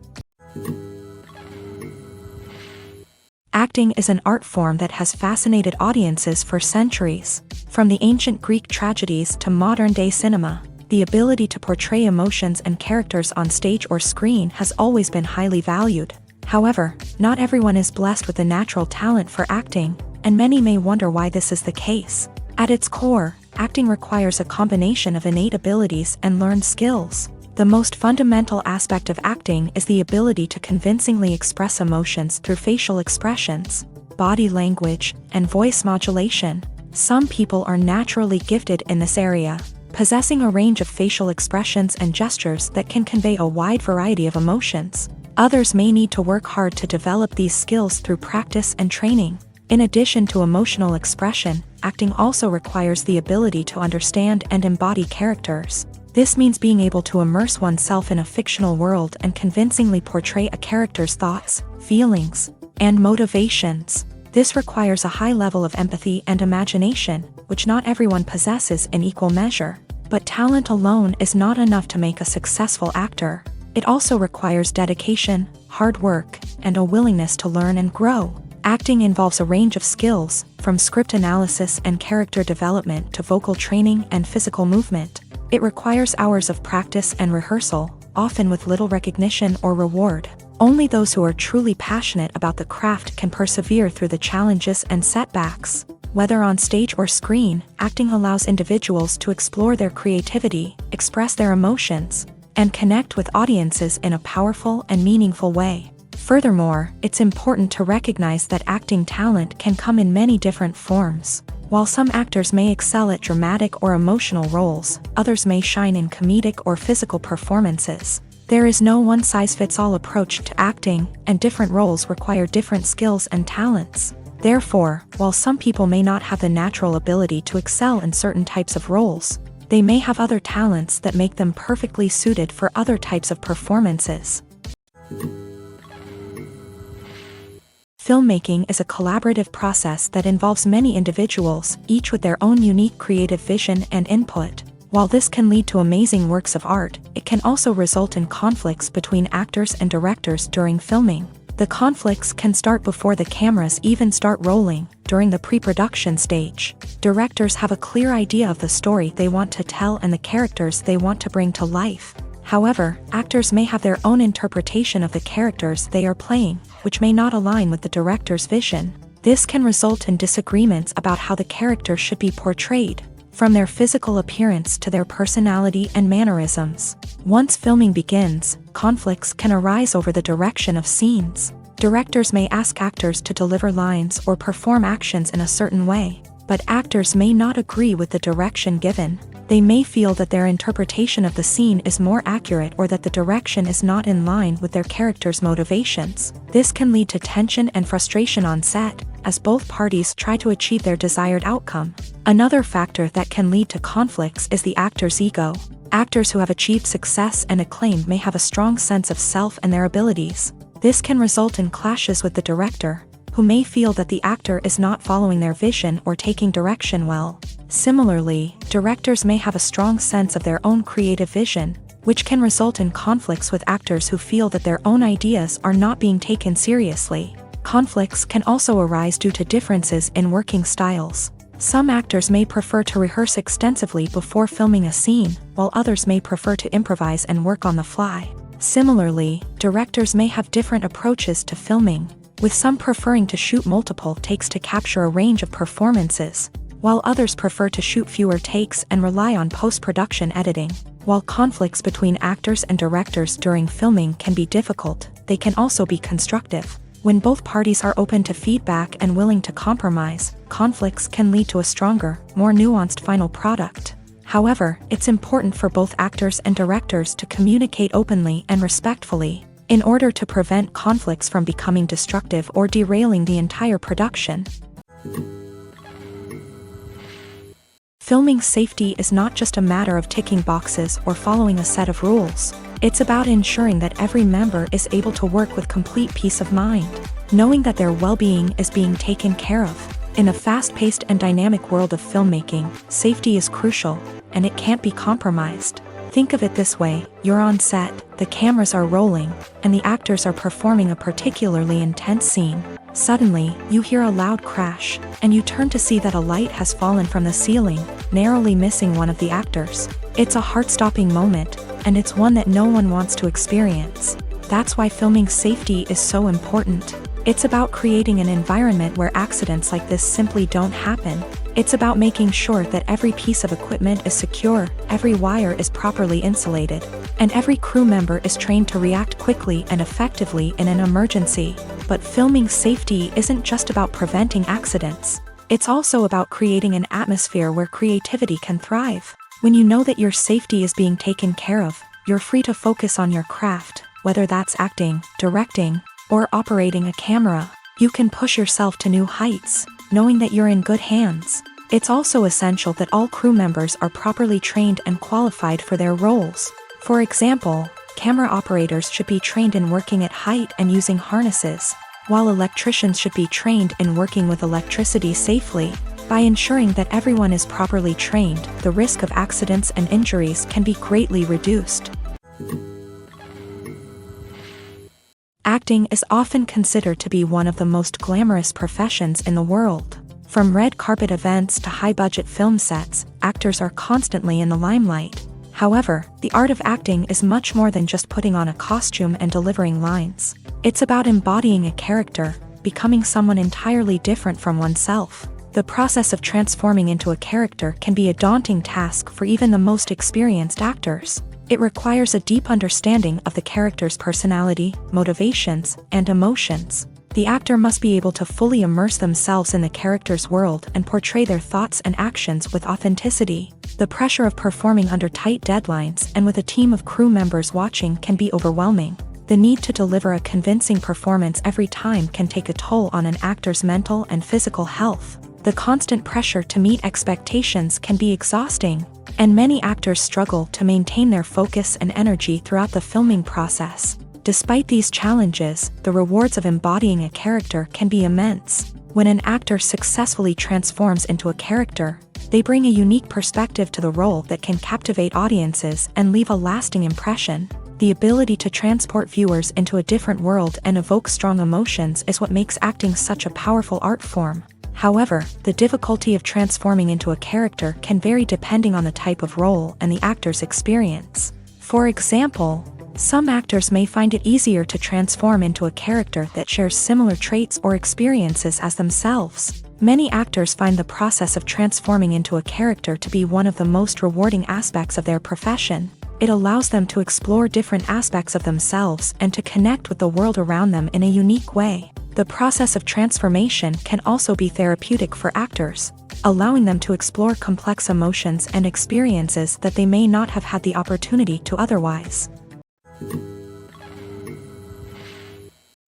Acting is an art form that has fascinated audiences for centuries. From the ancient Greek tragedies to modern-day cinema, the ability to portray emotions and characters on stage or screen has always been highly valued. However, not everyone is blessed with the natural talent for acting, and many may wonder why this is the case. At its core, acting requires a combination of innate abilities and learned skills. The most fundamental aspect of acting is the ability to convincingly express emotions through facial expressions, body language, and voice modulation. Some people are naturally gifted in this area, possessing a range of facial expressions and gestures that can convey a wide variety of emotions. Others may need to work hard to develop these skills through practice and training. In addition to emotional expression, acting also requires the ability to understand and embody characters. This means being able to immerse oneself in a fictional world and convincingly portray a character's thoughts, feelings, and motivations. This requires a high level of empathy and imagination, which not everyone possesses in equal measure. But talent alone is not enough to make a successful actor. It also requires dedication, hard work, and a willingness to learn and grow. Acting involves a range of skills, from script analysis and character development to vocal training and physical movement. It requires hours of practice and rehearsal, often with little recognition or reward. Only those who are truly passionate about the craft can persevere through the challenges and setbacks. Whether on stage or screen, acting allows individuals to explore their creativity, express their emotions, and connect with audiences in a powerful and meaningful way. Furthermore, it's important to recognize that acting talent can come in many different forms. While some actors may excel at dramatic or emotional roles, others may shine in comedic or physical performances. There is no one-size-fits-all approach to acting, and different roles require different skills and talents. Therefore, while some people may not have the natural ability to excel in certain types of roles, they may have other talents that make them perfectly suited for other types of performances. Filmmaking is a collaborative process that involves many individuals, each with their own unique creative vision and input. While this can lead to amazing works of art, it can also result in conflicts between actors and directors during filming. The conflicts can start before the cameras even start rolling, during the pre-production stage. Directors have a clear idea of the story they want to tell and the characters they want to bring to life. However, actors may have their own interpretation of the characters they are playing, which may not align with the director's vision. This can result in disagreements about how the character should be portrayed, from their physical appearance to their personality and mannerisms. Once filming begins, conflicts can arise over the direction of scenes. Directors may ask actors to deliver lines or perform actions in a certain way, but actors may not agree with the direction given. They may feel that their interpretation of the scene is more accurate or that the direction is not in line with their character's motivations. This can lead to tension and frustration on set, as both parties try to achieve their desired outcome. Another factor that can lead to conflicts is the actor's ego. Actors who have achieved success and acclaim may have a strong sense of self and their abilities. This can result in clashes with the director, who may feel that the actor is not following their vision or taking direction well. Similarly, directors may have a strong sense of their own creative vision, which can result in conflicts with actors who feel that their own ideas are not being taken seriously. Conflicts can also arise due to differences in working styles. Some actors may prefer to rehearse extensively before filming a scene, while others may prefer to improvise and work on the fly. Similarly, directors may have different approaches to filming, with some preferring to shoot multiple takes to capture a range of performances, while others prefer to shoot fewer takes and rely on post-production editing. While conflicts between actors and directors during filming can be difficult, they can also be constructive. When both parties are open to feedback and willing to compromise, conflicts can lead to a stronger, more nuanced final product. However, it's important for both actors and directors to communicate openly and respectfully, in order to prevent conflicts from becoming destructive or derailing the entire production. Filming safety is not just a matter of ticking boxes or following a set of rules. It's about ensuring that every member is able to work with complete peace of mind, knowing that their well-being is being taken care of. In a fast-paced and dynamic world of filmmaking, safety is crucial, and it can't be compromised. Think of it this way: you're on set, the cameras are rolling, and the actors are performing a particularly intense scene. Suddenly, you hear a loud crash, and you turn to see that a light has fallen from the ceiling, narrowly missing one of the actors. It's a heart-stopping moment, and it's one that no one wants to experience. That's why filming safety is so important. It's about creating an environment where accidents like this simply don't happen. It's about making sure that every piece of equipment is secure, every wire is properly insulated, and every crew member is trained to react quickly and effectively in an emergency. But filming safety isn't just about preventing accidents. It's also about creating an atmosphere where creativity can thrive. When you know that your safety is being taken care of, you're free to focus on your craft, whether that's acting, directing, or operating a camera. You can push yourself to new heights, knowing that you're in good hands. It's also essential that all crew members are properly trained and qualified for their roles. For example, camera operators should be trained in working at height and using harnesses, while electricians should be trained in working with electricity safely. By ensuring that everyone is properly trained, the risk of accidents and injuries can be greatly reduced. Acting is often considered to be one of the most glamorous professions in the world. From red carpet events to high-budget film sets, actors are constantly in the limelight. However, the art of acting is much more than just putting on a costume and delivering lines. It's about embodying a character, becoming someone entirely different from oneself. The process of transforming into a character can be a daunting task for even the most experienced actors. It requires a deep understanding of the character's personality, motivations, and emotions. The actor must be able to fully immerse themselves in the character's world and portray their thoughts and actions with authenticity. The pressure of performing under tight deadlines and with a team of crew members watching can be overwhelming. The need to deliver a convincing performance every time can take a toll on an actor's mental and physical health. The constant pressure to meet expectations can be exhausting, and many actors struggle to maintain their focus and energy throughout the filming process. Despite these challenges, the rewards of embodying a character can be immense. When an actor successfully transforms into a character, they bring a unique perspective to the role that can captivate audiences and leave a lasting impression. The ability to transport viewers into a different world and evoke strong emotions is what makes acting such a powerful art form. However, the difficulty of transforming into a character can vary depending on the type of role and the actor's experience. For example, some actors may find it easier to transform into a character that shares similar traits or experiences as themselves. Many actors find the process of transforming into a character to be one of the most rewarding aspects of their profession. It allows them to explore different aspects of themselves and to connect with the world around them in a unique way. The process of transformation can also be therapeutic for actors, allowing them to explore complex emotions and experiences that they may not have had the opportunity to otherwise.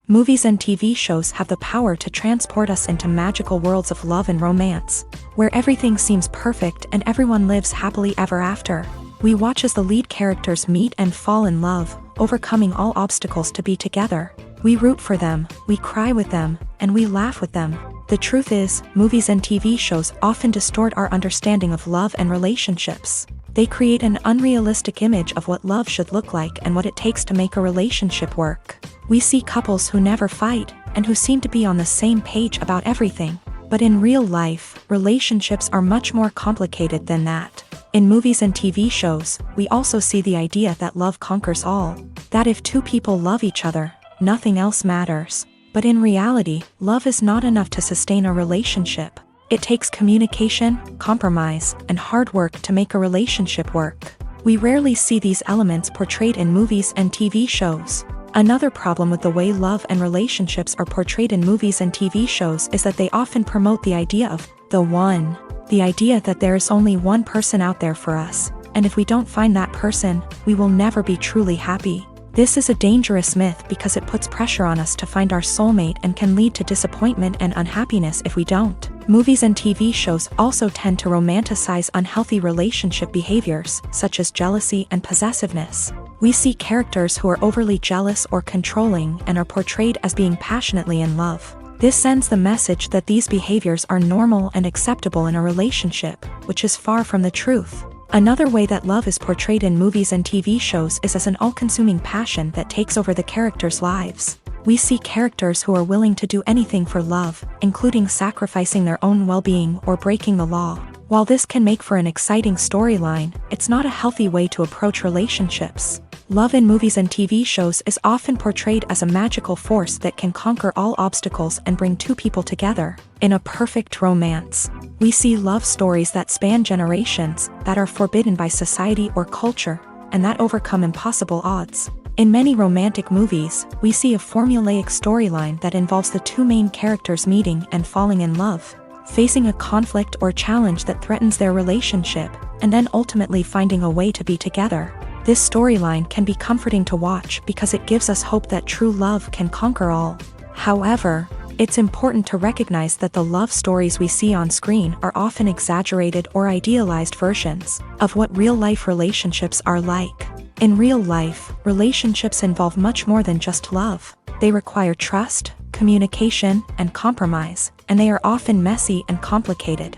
Movies and TV shows have the power to transport us into magical worlds of love and romance, where everything seems perfect and everyone lives happily ever after. We watch as the lead characters meet and fall in love, overcoming all obstacles to be together. We root for them, we cry with them, and we laugh with them. The truth is, movies and TV shows often distort our understanding of love and relationships. They create an unrealistic image of what love should look like and what it takes to make a relationship work. We see couples who never fight, and who seem to be on the same page about everything. But in real life, relationships are much more complicated than that. In movies and TV shows, we also see the idea that love conquers all. That if two people love each other, nothing else matters. But in reality, love is not enough to sustain a relationship. It takes communication, compromise, and hard work to make a relationship work. We rarely see these elements portrayed in movies and TV shows. Another problem with the way love and relationships are portrayed in movies and TV shows is that they often promote the idea of the one. The idea that there is only one person out there for us, and if we don't find that person, we will never be truly happy. This is a dangerous myth because it puts pressure on us to find our soulmate and can lead to disappointment and unhappiness if we don't. Movies and TV shows also tend to romanticize unhealthy relationship behaviors, such as jealousy and possessiveness. We see characters who are overly jealous or controlling and are portrayed as being passionately in love. This sends the message that these behaviors are normal and acceptable in a relationship, which is far from the truth. Another way that love is portrayed in movies and TV shows is as an all-consuming passion that takes over the characters' lives. We see characters who are willing to do anything for love, including sacrificing their own well-being or breaking the law. While this can make for an exciting storyline, it's not a healthy way to approach relationships. Love in movies and TV shows is often portrayed as a magical force that can conquer all obstacles and bring two people together. In a perfect romance, we see love stories that span generations, that are forbidden by society or culture, and that overcome impossible odds. In many romantic movies, we see a formulaic storyline that involves the two main characters meeting and falling in love, facing a conflict or challenge that threatens their relationship, and then ultimately finding a way to be together. This storyline can be comforting to watch because it gives us hope that true love can conquer all. However, it's important to recognize that the love stories we see on screen are often exaggerated or idealized versions of what real-life relationships are like. In real life, relationships involve much more than just love. They require trust, communication, and compromise, and they are often messy and complicated.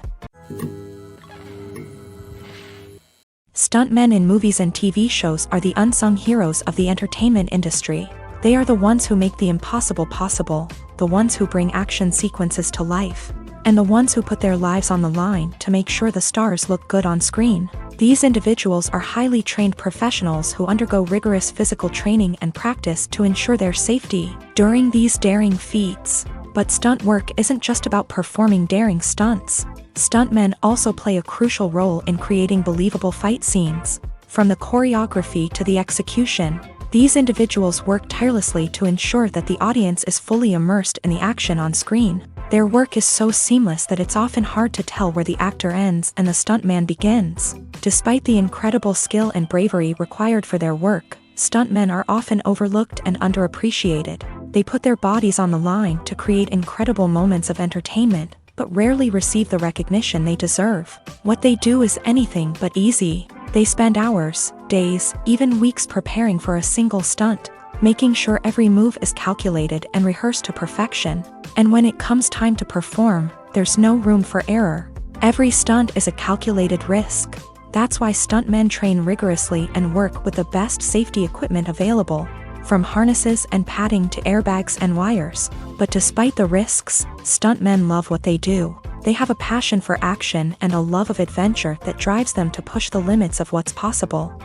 Stuntmen in movies and TV shows are the unsung heroes of the entertainment industry. They are the ones who make the impossible possible, the ones who bring action sequences to life, and the ones who put their lives on the line to make sure the stars look good on screen. These individuals are highly trained professionals who undergo rigorous physical training and practice to ensure their safety during these daring feats. But stunt work isn't just about performing daring stunts. Stuntmen also play a crucial role in creating believable fight scenes. From the choreography to the execution, these individuals work tirelessly to ensure that the audience is fully immersed in the action on screen. Their work is so seamless that it's often hard to tell where the actor ends and the stuntman begins. Despite the incredible skill and bravery required for their work, stuntmen are often overlooked and underappreciated. They put their bodies on the line to create incredible moments of entertainment, but rarely receive the recognition they deserve. What they do is anything but easy. They spend hours, days, even weeks preparing for a single stunt, making sure every move is calculated and rehearsed to perfection. And when it comes time to perform, there's no room for error. Every stunt is a calculated risk. That's why stuntmen train rigorously and work with the best safety equipment available, from harnesses and padding to airbags and wires. But despite the risks, stuntmen love what they do. They have a passion for action and a love of adventure that drives them to push the limits of what's possible.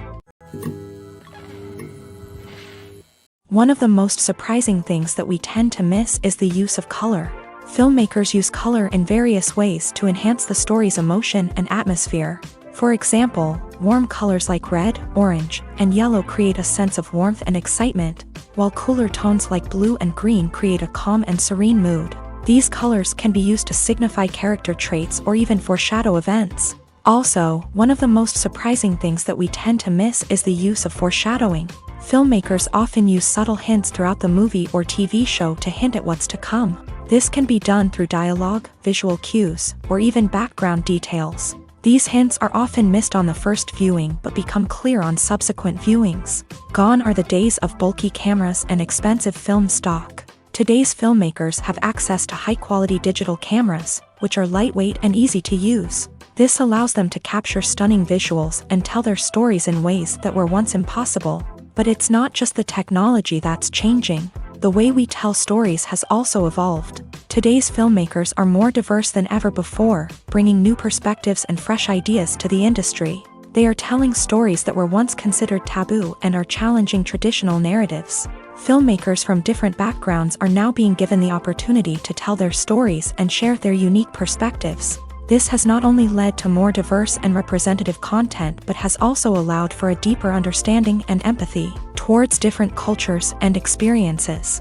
One of the most surprising things that we tend to miss is the use of color. Filmmakers use color in various ways to enhance the story's emotion and atmosphere. For example, warm colors like red, orange, and yellow create a sense of warmth and excitement, while cooler tones like blue and green create a calm and serene mood. These colors can be used to signify character traits or even foreshadow events. Also, one of the most surprising things that we tend to miss is the use of foreshadowing. Filmmakers often use subtle hints throughout the movie or TV show to hint at what's to come. This can be done through dialogue, visual cues, or even background details. These hints are often missed on the first viewing but become clear on subsequent viewings. Gone are the days of bulky cameras and expensive film stock. Today's filmmakers have access to high-quality digital cameras, which are lightweight and easy to use. This allows them to capture stunning visuals and tell their stories in ways that were once impossible. But it's not just the technology that's changing. The way we tell stories has also evolved. Today's filmmakers are more diverse than ever before, bringing new perspectives and fresh ideas to the industry. They are telling stories that were once considered taboo and are challenging traditional narratives. Filmmakers from different backgrounds are now being given the opportunity to tell their stories and share their unique perspectives. This has not only led to more diverse and representative content but has also allowed for a deeper understanding and empathy towards different cultures and experiences.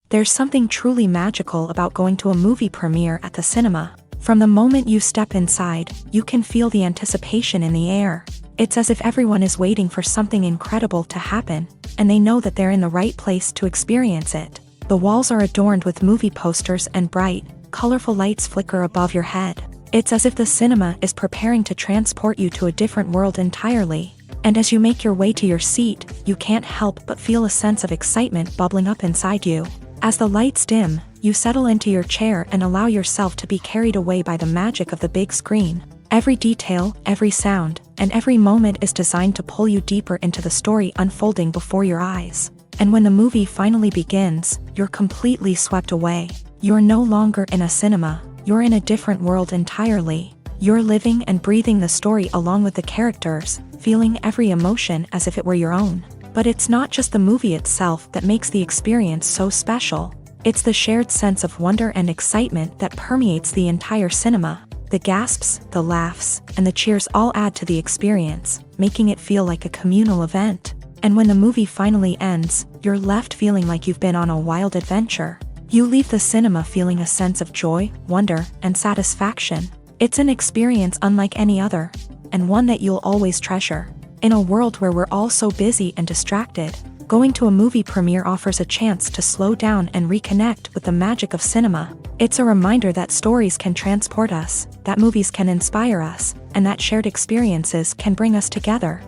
There's something truly magical about going to a movie premiere at the cinema. From the moment you step inside, you can feel the anticipation in the air. It's as if everyone is waiting for something incredible to happen, and they know that they're in the right place to experience it. The walls are adorned with movie posters and bright, colorful lights flicker above your head. It's as if the cinema is preparing to transport you to a different world entirely. And as you make your way to your seat, you can't help but feel a sense of excitement bubbling up inside you. As the lights dim, you settle into your chair and allow yourself to be carried away by the magic of the big screen. Every detail, every sound, and every moment is designed to pull you deeper into the story unfolding before your eyes. And when the movie finally begins, you're completely swept away. You're no longer in a cinema, you're in a different world entirely. You're living and breathing the story along with the characters, feeling every emotion as if it were your own. But it's not just the movie itself that makes the experience so special. It's the shared sense of wonder and excitement that permeates the entire cinema. The gasps, the laughs, and the cheers all add to the experience, making it feel like a communal event. And when the movie finally ends, you're left feeling like you've been on a wild adventure. You leave the cinema feeling a sense of joy, wonder, and satisfaction. It's an experience unlike any other, and one that you'll always treasure. In a world where we're all so busy and distracted, going to a movie premiere offers a chance to slow down and reconnect with the magic of cinema. It's a reminder that stories can transport us, that movies can inspire us, and that shared experiences can bring us together.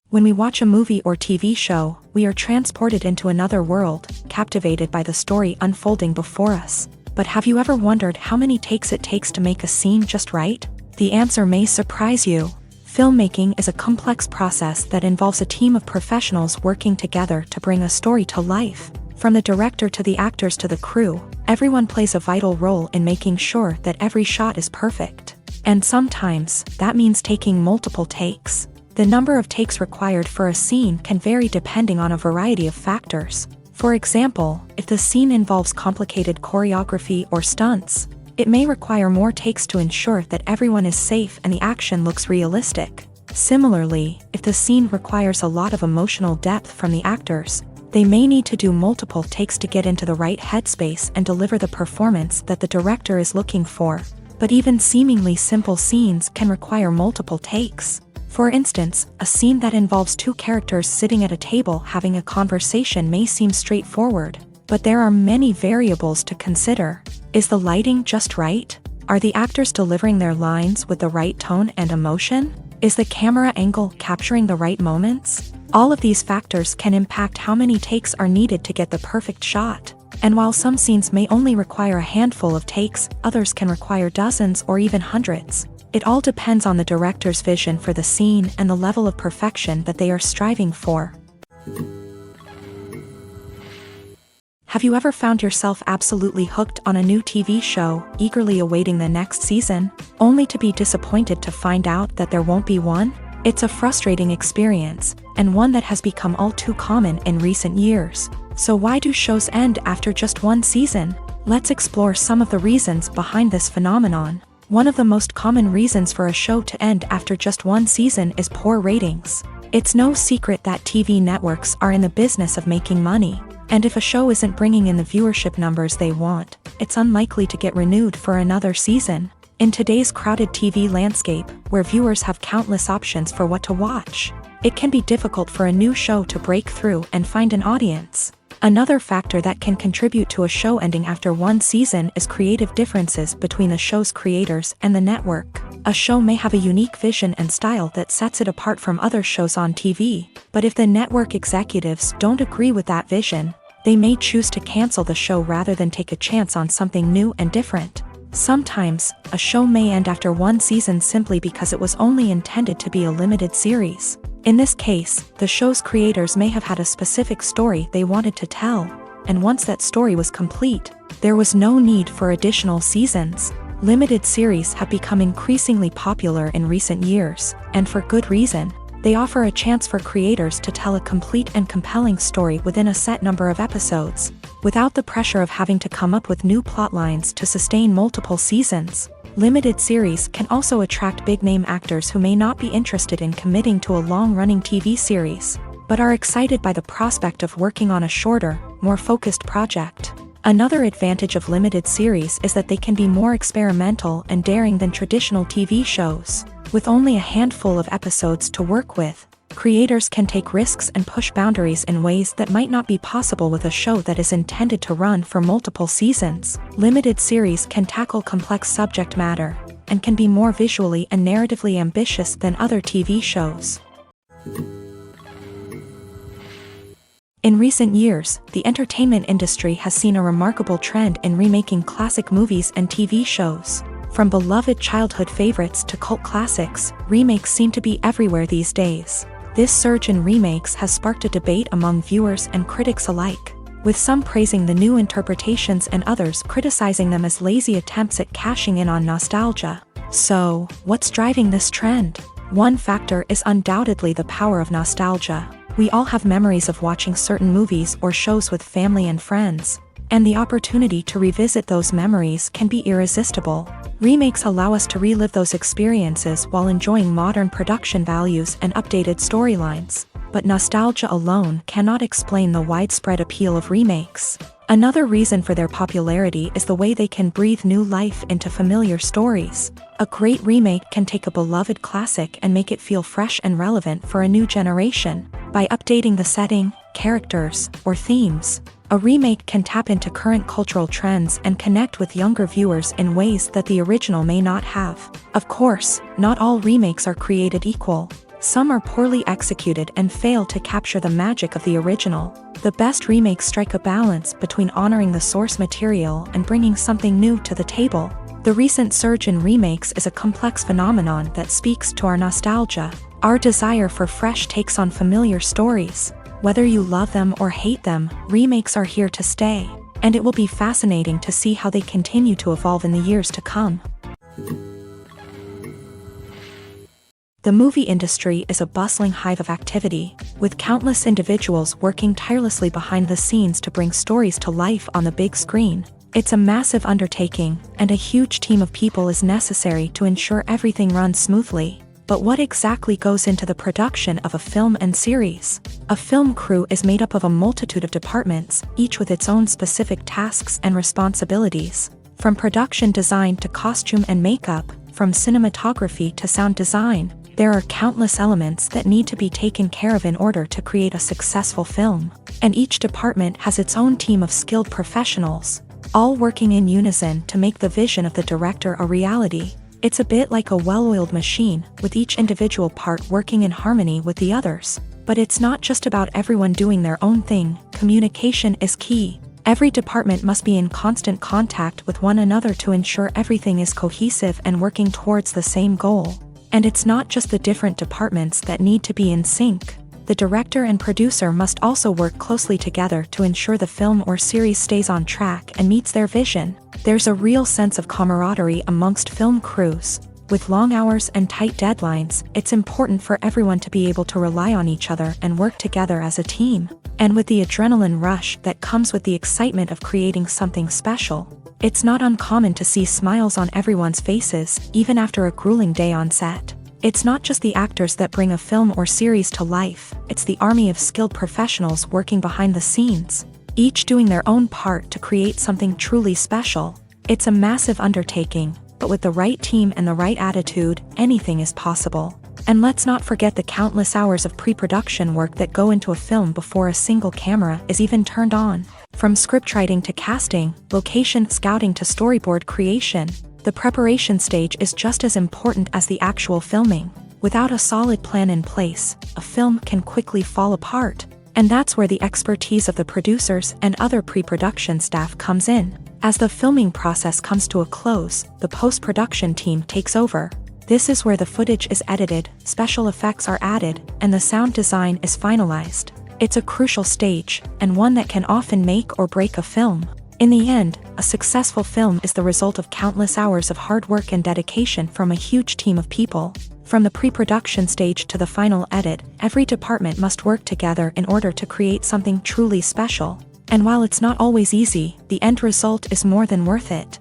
When we watch a movie or TV show, we are transported into another world, captivated by the story unfolding before us. But have you ever wondered how many takes it takes to make a scene just right? The answer may surprise you. Filmmaking is a complex process that involves a team of professionals working together to bring a story to life. From the director to the actors to the crew, everyone plays a vital role in making sure that every shot is perfect. And sometimes, that means taking multiple takes. The number of takes required for a scene can vary depending on a variety of factors. For example, if the scene involves complicated choreography or stunts, it may require more takes to ensure that everyone is safe and the action looks realistic. Similarly, if the scene requires a lot of emotional depth from the actors, they may need to do multiple takes to get into the right headspace and deliver the performance that the director is looking for. But even seemingly simple scenes can require multiple takes. For instance, a scene that involves two characters sitting at a table having a conversation may seem straightforward, but there are many variables to consider. Is the lighting just right? Are the actors delivering their lines with the right tone and emotion? Is the camera angle capturing the right moments? All of these factors can impact how many takes are needed to get the perfect shot. And while some scenes may only require a handful of takes, others can require dozens or even hundreds. It all depends on the director's vision for the scene and the level of perfection that they are striving for. Have you ever found yourself absolutely hooked on a new TV show, eagerly awaiting the next season, only to be disappointed to find out that there won't be one? It's a frustrating experience, and one that has become all too common in recent years. So why do shows end after just one season? Let's explore some of the reasons behind this phenomenon. One of the most common reasons for a show to end after just one season is poor ratings. It's no secret that TV networks are in the business of making money. And if a show isn't bringing in the viewership numbers they want, it's unlikely to get renewed for another season. In today's crowded TV landscape, where viewers have countless options for what to watch, it can be difficult for a new show to break through and find an audience. Another factor that can contribute to a show ending after one season is creative differences between the show's creators and the network. A show may have a unique vision and style that sets it apart from other shows on TV, but if the network executives don't agree with that vision, they may choose to cancel the show rather than take a chance on something new and different. Sometimes, a show may end after one season simply because it was only intended to be a limited series. In this case, the show's creators may have had a specific story they wanted to tell, and once that story was complete, there was no need for additional seasons. Limited series have become increasingly popular in recent years, and for good reason. They offer a chance for creators to tell a complete and compelling story within a set number of episodes, without the pressure of having to come up with new plotlines to sustain multiple seasons. Limited series can also attract big-name actors who may not be interested in committing to a long-running TV series, but are excited by the prospect of working on a shorter, more focused project. Another advantage of limited series is that they can be more experimental and daring than traditional TV shows. With only a handful of episodes to work with, creators can take risks and push boundaries in ways that might not be possible with a show that is intended to run for multiple seasons. Limited series can tackle complex subject matter, and can be more visually and narratively ambitious than other TV shows. In recent years, the entertainment industry has seen a remarkable trend in remaking classic movies and TV shows. From beloved childhood favorites to cult classics, remakes seem to be everywhere these days. This surge in remakes has sparked a debate among viewers and critics alike, with some praising the new interpretations and others criticizing them as lazy attempts at cashing in on nostalgia. So, what's driving this trend? One factor is undoubtedly the power of nostalgia. We all have memories of watching certain movies or shows with family and friends, and the opportunity to revisit those memories can be irresistible. Remakes allow us to relive those experiences while enjoying modern production values and updated storylines. But nostalgia alone cannot explain the widespread appeal of remakes. Another reason for their popularity is the way they can breathe new life into familiar stories. A great remake can take a beloved classic and make it feel fresh and relevant for a new generation. By updating the setting, characters, or themes, a remake can tap into current cultural trends and connect with younger viewers in ways that the original may not have. Of course, not all remakes are created equal. Some are poorly executed and fail to capture the magic of the original. The best remakes strike a balance between honoring the source material and bringing something new to the table. The recent surge in remakes is a complex phenomenon that speaks to our nostalgia, our desire for fresh takes on familiar stories. Whether you love them or hate them, remakes are here to stay, and it will be fascinating to see how they continue to evolve in the years to come. The movie industry is a bustling hive of activity, with countless individuals working tirelessly behind the scenes to bring stories to life on the big screen. It's a massive undertaking, and a huge team of people is necessary to ensure everything runs smoothly. But what exactly goes into the production of a film and series? A film crew is made up of a multitude of departments, each with its own specific tasks and responsibilities. From production design to costume and makeup, from cinematography to sound design, there are countless elements that need to be taken care of in order to create a successful film. And each department has its own team of skilled professionals, all working in unison to make the vision of the director a reality. It's a bit like a well-oiled machine, with each individual part working in harmony with the others. But it's not just about everyone doing their own thing. Communication is key. Every department must be in constant contact with one another to ensure everything is cohesive and working towards the same goal. And it's not just the different departments that need to be in sync. The director and producer must also work closely together to ensure the film or series stays on track and meets their vision. There's a real sense of camaraderie amongst film crews. With long hours and tight deadlines, it's important for everyone to be able to rely on each other and work together as a team. And with the adrenaline rush that comes with the excitement of creating something special, it's not uncommon to see smiles on everyone's faces, even after a grueling day on set. It's not just the actors that bring a film or series to life, it's the army of skilled professionals working behind the scenes, each doing their own part to create something truly special. It's a massive undertaking, but with the right team and the right attitude, anything is possible. And let's not forget the countless hours of pre-production work that go into a film before a single camera is even turned on. From scriptwriting to casting, location scouting to storyboard creation, the preparation stage is just as important as the actual filming. Without a solid plan in place, a film can quickly fall apart. And that's where the expertise of the producers and other pre-production staff comes in. As the filming process comes to a close, the post-production team takes over. This is where the footage is edited, special effects are added, and the sound design is finalized. It's a crucial stage, and one that can often make or break a film. In the end, a successful film is the result of countless hours of hard work and dedication from a huge team of people. From the pre-production stage to the final edit, every department must work together in order to create something truly special. And while it's not always easy, the end result is more than worth it.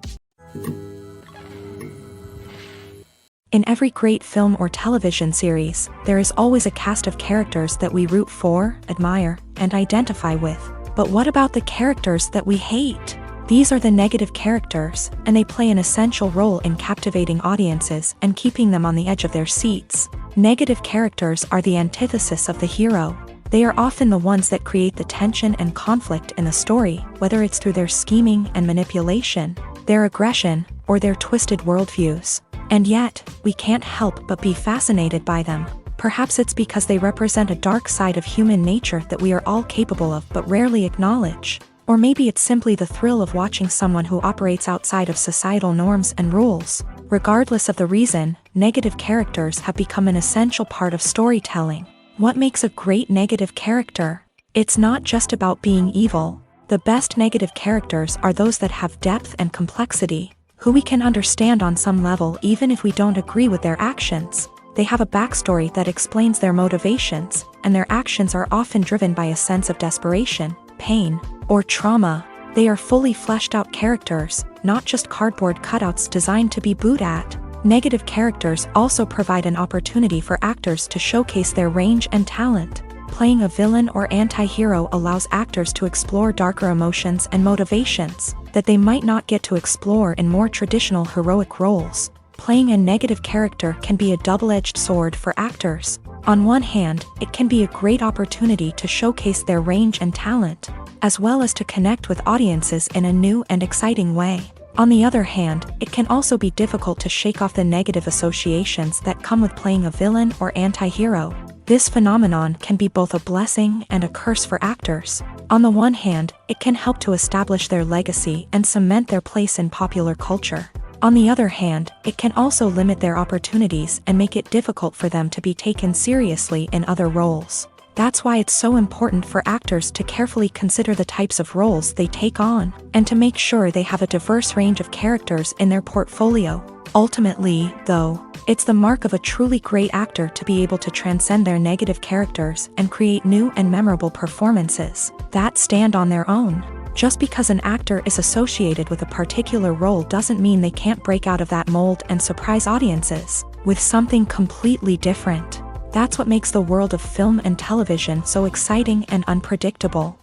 In every great film or television series, there is always a cast of characters that we root for, admire, and identify with. But what about the characters that we hate? These are the negative characters, and they play an essential role in captivating audiences and keeping them on the edge of their seats. Negative characters are the antithesis of the hero. They are often the ones that create the tension and conflict in the story, whether it's through their scheming and manipulation, their aggression, or their twisted worldviews. And yet, we can't help but be fascinated by them. Perhaps it's because they represent a dark side of human nature that we are all capable of but rarely acknowledge. Or maybe it's simply the thrill of watching someone who operates outside of societal norms and rules. Regardless of the reason, negative characters have become an essential part of storytelling. What makes a great negative character? It's not just about being evil. The best negative characters are those that have depth and complexity, who we can understand on some level even if we don't agree with their actions. They have a backstory that explains their motivations, and their actions are often driven by a sense of desperation, pain, or trauma. They are fully fleshed out characters, not just cardboard cutouts designed to be booed at. Negative characters also provide an opportunity for actors to showcase their range and talent. Playing a villain or anti-hero allows actors to explore darker emotions and motivations that they might not get to explore in more traditional heroic roles. Playing a negative character can be a double-edged sword for actors. On one hand, it can be a great opportunity to showcase their range and talent, as well as to connect with audiences in a new and exciting way. On the other hand, it can also be difficult to shake off the negative associations that come with playing a villain or anti-hero. This phenomenon can be both a blessing and a curse for actors. On the one hand, it can help to establish their legacy and cement their place in popular culture. On the other hand, it can also limit their opportunities and make it difficult for them to be taken seriously in other roles. That's why it's so important for actors to carefully consider the types of roles they take on, and to make sure they have a diverse range of characters in their portfolio. Ultimately, though, it's the mark of a truly great actor to be able to transcend their negative characters and create new and memorable performances that stand on their own. Just because an actor is associated with a particular role doesn't mean they can't break out of that mold and surprise audiences with something completely different. That's what makes the world of film and television so exciting and unpredictable.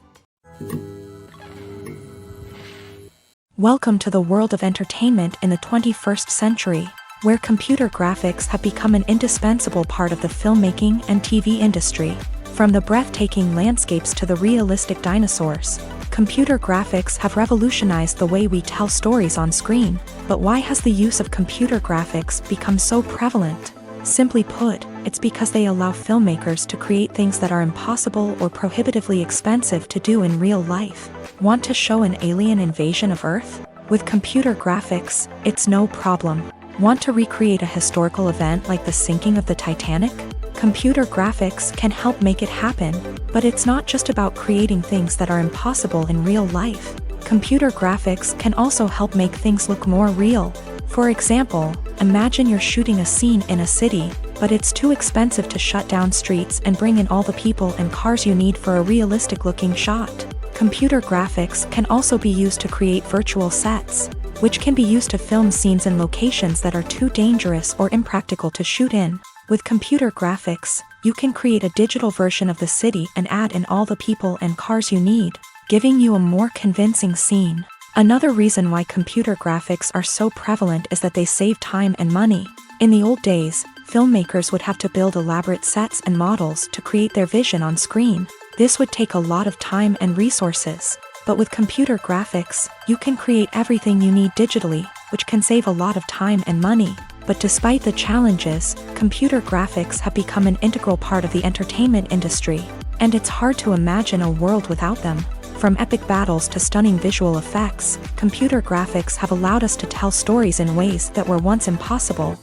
Welcome to the world of entertainment in the 21st century, where computer graphics have become an indispensable part of the filmmaking and TV industry. From the breathtaking landscapes to the realistic dinosaurs, computer graphics have revolutionized the way we tell stories on screen. But why has the use of computer graphics become so prevalent? Simply put, it's because they allow filmmakers to create things that are impossible or prohibitively expensive to do in real life. Want to show an alien invasion of Earth? With computer graphics, it's no problem. Want to recreate a historical event like the sinking of the Titanic? Computer graphics can help make it happen. But it's not just about creating things that are impossible in real life. Computer graphics can also help make things look more real. For example, imagine you're shooting a scene in a city, but it's too expensive to shut down streets and bring in all the people and cars you need for a realistic-looking shot. Computer graphics can also be used to create virtual sets, which can be used to film scenes in locations that are too dangerous or impractical to shoot in. With computer graphics, you can create a digital version of the city and add in all the people and cars you need, giving you a more convincing scene. Another reason why computer graphics are so prevalent is that they save time and money. In the old days, filmmakers would have to build elaborate sets and models to create their vision on screen. This would take a lot of time and resources. But with computer graphics, you can create everything you need digitally, which can save a lot of time and money. But despite the challenges, computer graphics have become an integral part of the entertainment industry, and it's hard to imagine a world without them. From epic battles to stunning visual effects, computer graphics have allowed us to tell stories in ways that were once impossible.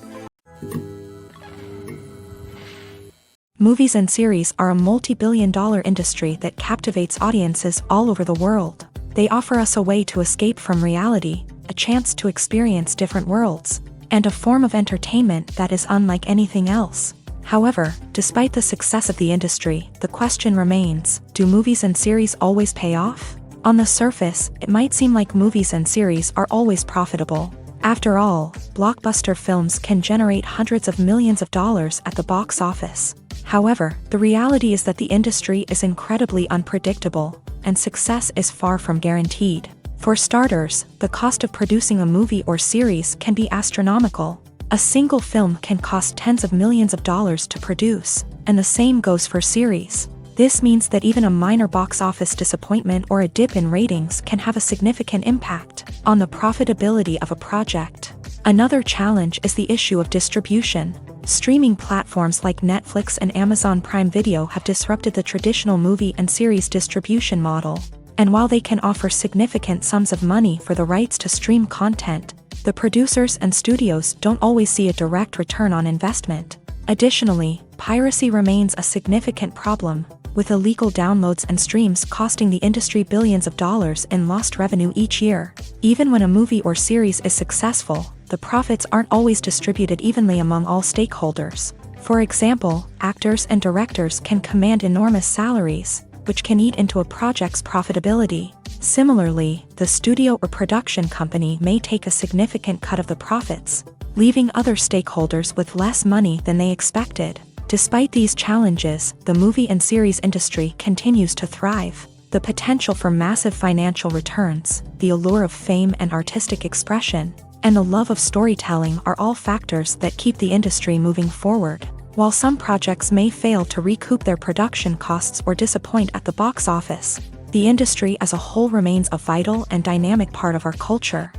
Movies and series are a multi-billion-dollar industry that captivates audiences all over the world. They offer us a way to escape from reality, a chance to experience different worlds, and a form of entertainment that is unlike anything else. However, despite the success of the industry, the question remains, do movies and series always pay off? On the surface, it might seem like movies and series are always profitable. After all, blockbuster films can generate hundreds of millions of dollars at the box office. However, the reality is that the industry is incredibly unpredictable, and success is far from guaranteed. For starters, the cost of producing a movie or series can be astronomical. A single film can cost tens of millions of dollars to produce, and the same goes for series. This means that even a minor box office disappointment or a dip in ratings can have a significant impact on the profitability of a project. Another challenge is the issue of distribution. Streaming platforms like Netflix and Amazon Prime Video have disrupted the traditional movie and series distribution model. And while they can offer significant sums of money for the rights to stream content, the producers and studios don't always see a direct return on investment. Additionally, piracy remains a significant problem, with illegal downloads and streams costing the industry billions of dollars in lost revenue each year. Even when a movie or series is successful, the profits aren't always distributed evenly among all stakeholders. For example, actors and directors can command enormous salaries, which can eat into a project's profitability. Similarly, the studio or production company may take a significant cut of the profits, leaving other stakeholders with less money than they expected. Despite these challenges, the movie and series industry continues to thrive. The potential for massive financial returns, the allure of fame and artistic expression, and the love of storytelling are all factors that keep the industry moving forward. While some projects may fail to recoup their production costs or disappoint at the box office, the industry as a whole remains a vital and dynamic part of our culture.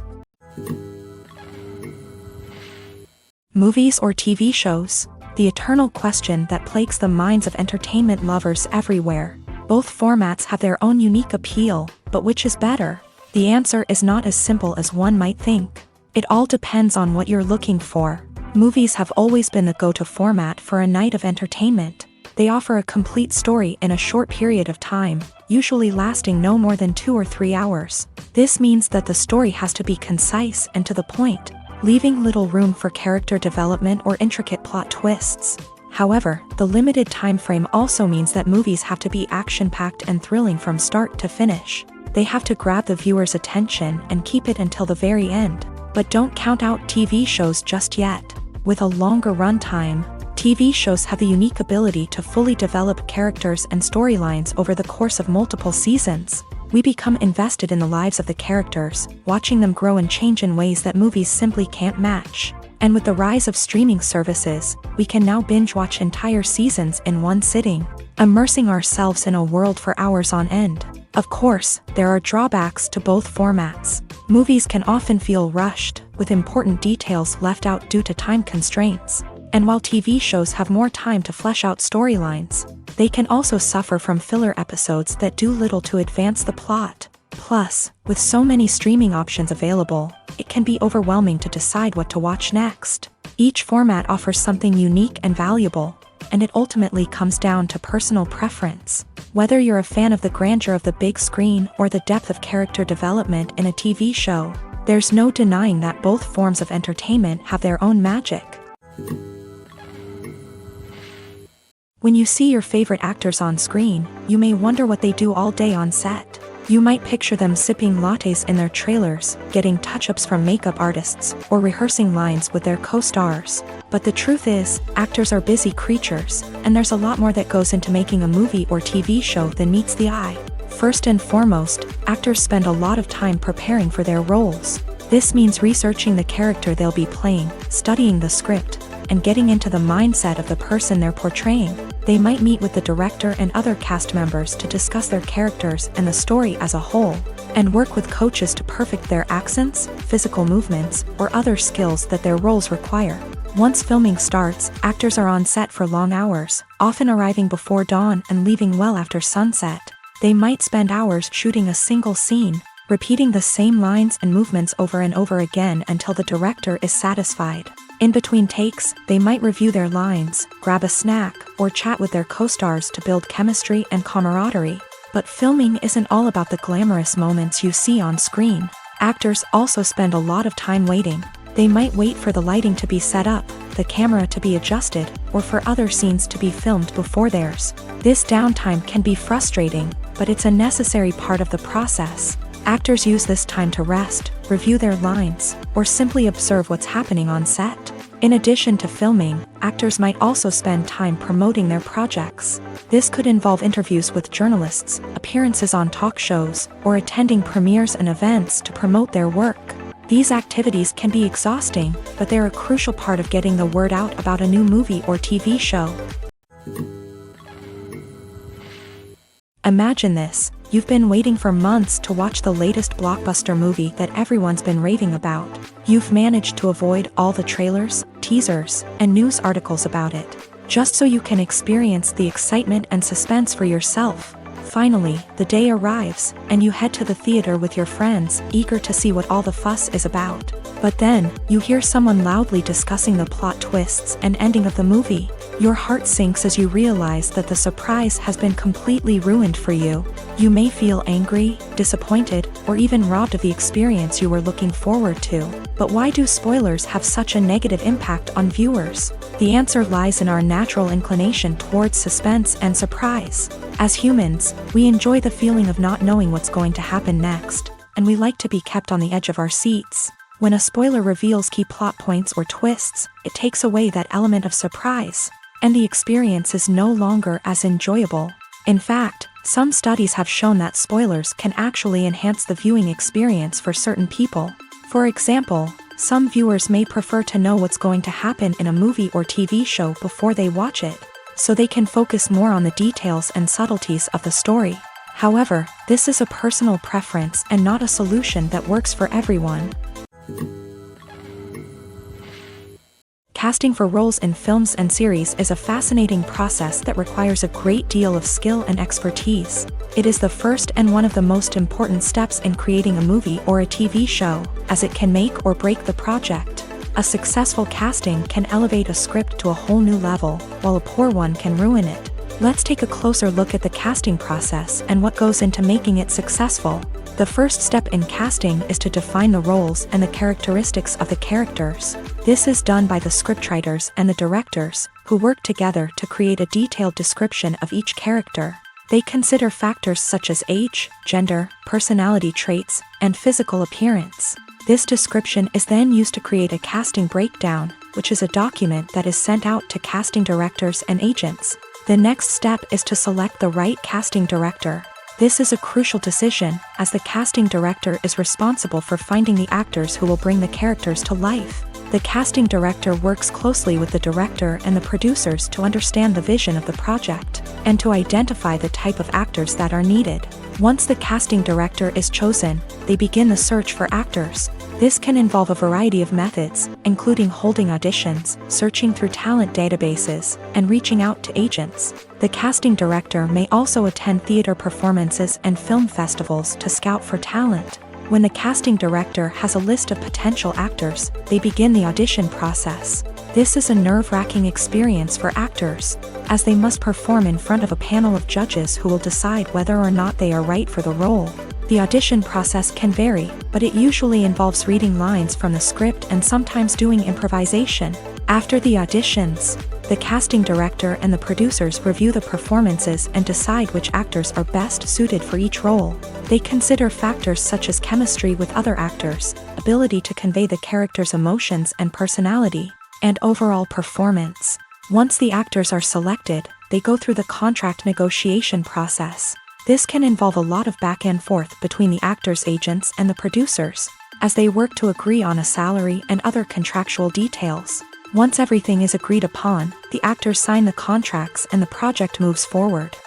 Movies or TV shows? The eternal question that plagues the minds of entertainment lovers everywhere. Both formats have their own unique appeal, but which is better? The answer is not as simple as one might think. It all depends on what you're looking for. Movies have always been the go-to format for a night of entertainment. They offer a complete story in a short period of time, usually lasting no more than 2 or 3 hours. This means that the story has to be concise and to the point, leaving little room for character development or intricate plot twists. However, the limited time frame also means that movies have to be action-packed and thrilling from start to finish. They have to grab the viewer's attention and keep it until the very end. But don't count out TV shows just yet. With a longer runtime, TV shows have the unique ability to fully develop characters and storylines over the course of multiple seasons. We become invested in the lives of the characters, watching them grow and change in ways that movies simply can't match. And with the rise of streaming services, we can now binge-watch entire seasons in one sitting, immersing ourselves in a world for hours on end. Of course, there are drawbacks to both formats. Movies can often feel rushed, with important details left out due to time constraints. And while TV shows have more time to flesh out storylines, they can also suffer from filler episodes that do little to advance the plot. Plus, with so many streaming options available, it can be overwhelming to decide what to watch next. Each format offers something unique and valuable, and it ultimately comes down to personal preference. Whether you're a fan of the grandeur of the big screen or the depth of character development in a TV show, there's no denying that both forms of entertainment have their own magic. When you see your favorite actors on screen, you may wonder what they do all day on set. You might picture them sipping lattes in their trailers, getting touch-ups from makeup artists, or rehearsing lines with their co-stars. But the truth is, actors are busy creatures, and there's a lot more that goes into making a movie or TV show than meets the eye. First and foremost, actors spend a lot of time preparing for their roles. This means researching the character they'll be playing, studying the script, and getting into the mindset of the person they're portraying. They might meet with the director and other cast members to discuss their characters and the story as a whole, and work with coaches to perfect their accents, physical movements, or other skills that their roles require. Once filming starts, actors are on set for long hours, often arriving before dawn and leaving well after sunset. They might spend hours shooting a single scene, repeating the same lines and movements over and over again until the director is satisfied. In between takes, they might review their lines, grab a snack, or chat with their co-stars to build chemistry and camaraderie. But filming isn't all about the glamorous moments you see on screen. Actors also spend a lot of time waiting. They might wait for the lighting to be set up, the camera to be adjusted, or for other scenes to be filmed before theirs. This downtime can be frustrating, but it's a necessary part of the process. Actors use this time to rest, review their lines, or simply observe what's happening on set. In addition to filming, actors might also spend time promoting their projects. This could involve interviews with journalists, appearances on talk shows, or attending premieres and events to promote their work. These activities can be exhausting, but they're a crucial part of getting the word out about a new movie or TV show. Imagine this: You've been waiting for months to watch the latest blockbuster movie that everyone's been raving about. You've managed to avoid all the trailers, teasers, and news articles about it, just so you can experience the excitement and suspense for yourself. Finally, the day arrives, and you head to the theater with your friends, eager to see what all the fuss is about. But then, you hear someone loudly discussing the plot twists and ending of the movie. Your heart sinks as you realize that the surprise has been completely ruined for you. You may feel angry, disappointed, or even robbed of the experience you were looking forward to. But why do spoilers have such a negative impact on viewers? The answer lies in our natural inclination towards suspense and surprise. As humans, we enjoy the feeling of not knowing what's going to happen next, and we like to be kept on the edge of our seats. When a spoiler reveals key plot points or twists, it takes away that element of surprise, and the experience is no longer as enjoyable. In fact, some studies have shown that spoilers can actually enhance the viewing experience for certain people. For example, some viewers may prefer to know what's going to happen in a movie or TV show before they watch it, so they can focus more on the details and subtleties of the story. However, this is a personal preference and not a solution that works for everyone. Casting for roles in films and series is a fascinating process that requires a great deal of skill and expertise. It is the first and one of the most important steps in creating a movie or a TV show, as it can make or break the project. A successful casting can elevate a script to a whole new level, while a poor one can ruin it. Let's take a closer look at the casting process and what goes into making it successful. The first step in casting is to define the roles and the characteristics of the characters. This is done by the scriptwriters and the directors, who work together to create a detailed description of each character. They consider factors such as age, gender, personality traits, and physical appearance. This description is then used to create a casting breakdown, which is a document that is sent out to casting directors and agents. The next step is to select the right casting director. This is a crucial decision, as the casting director is responsible for finding the actors who will bring the characters to life. The casting director works closely with the director and the producers to understand the vision of the project, and to identify the type of actors that are needed. Once the casting director is chosen, they begin the search for actors. This can involve a variety of methods, including holding auditions, searching through talent databases, and reaching out to agents. The casting director may also attend theater performances and film festivals to scout for talent. When the casting director has a list of potential actors, they begin the audition process. This is a nerve-wracking experience for actors, as they must perform in front of a panel of judges who will decide whether or not they are right for the role. The audition process can vary, but it usually involves reading lines from the script and sometimes doing improvisation. After the auditions, the casting director and the producers review the performances and decide which actors are best suited for each role. They consider factors such as chemistry with other actors, ability to convey the character's emotions and personality, and overall performance. Once the actors are selected, they go through the contract negotiation process. This can involve a lot of back and forth between the actors' agents and the producers, as they work to agree on a salary and other contractual details. Once everything is agreed upon, the actors sign the contracts and the project moves forward.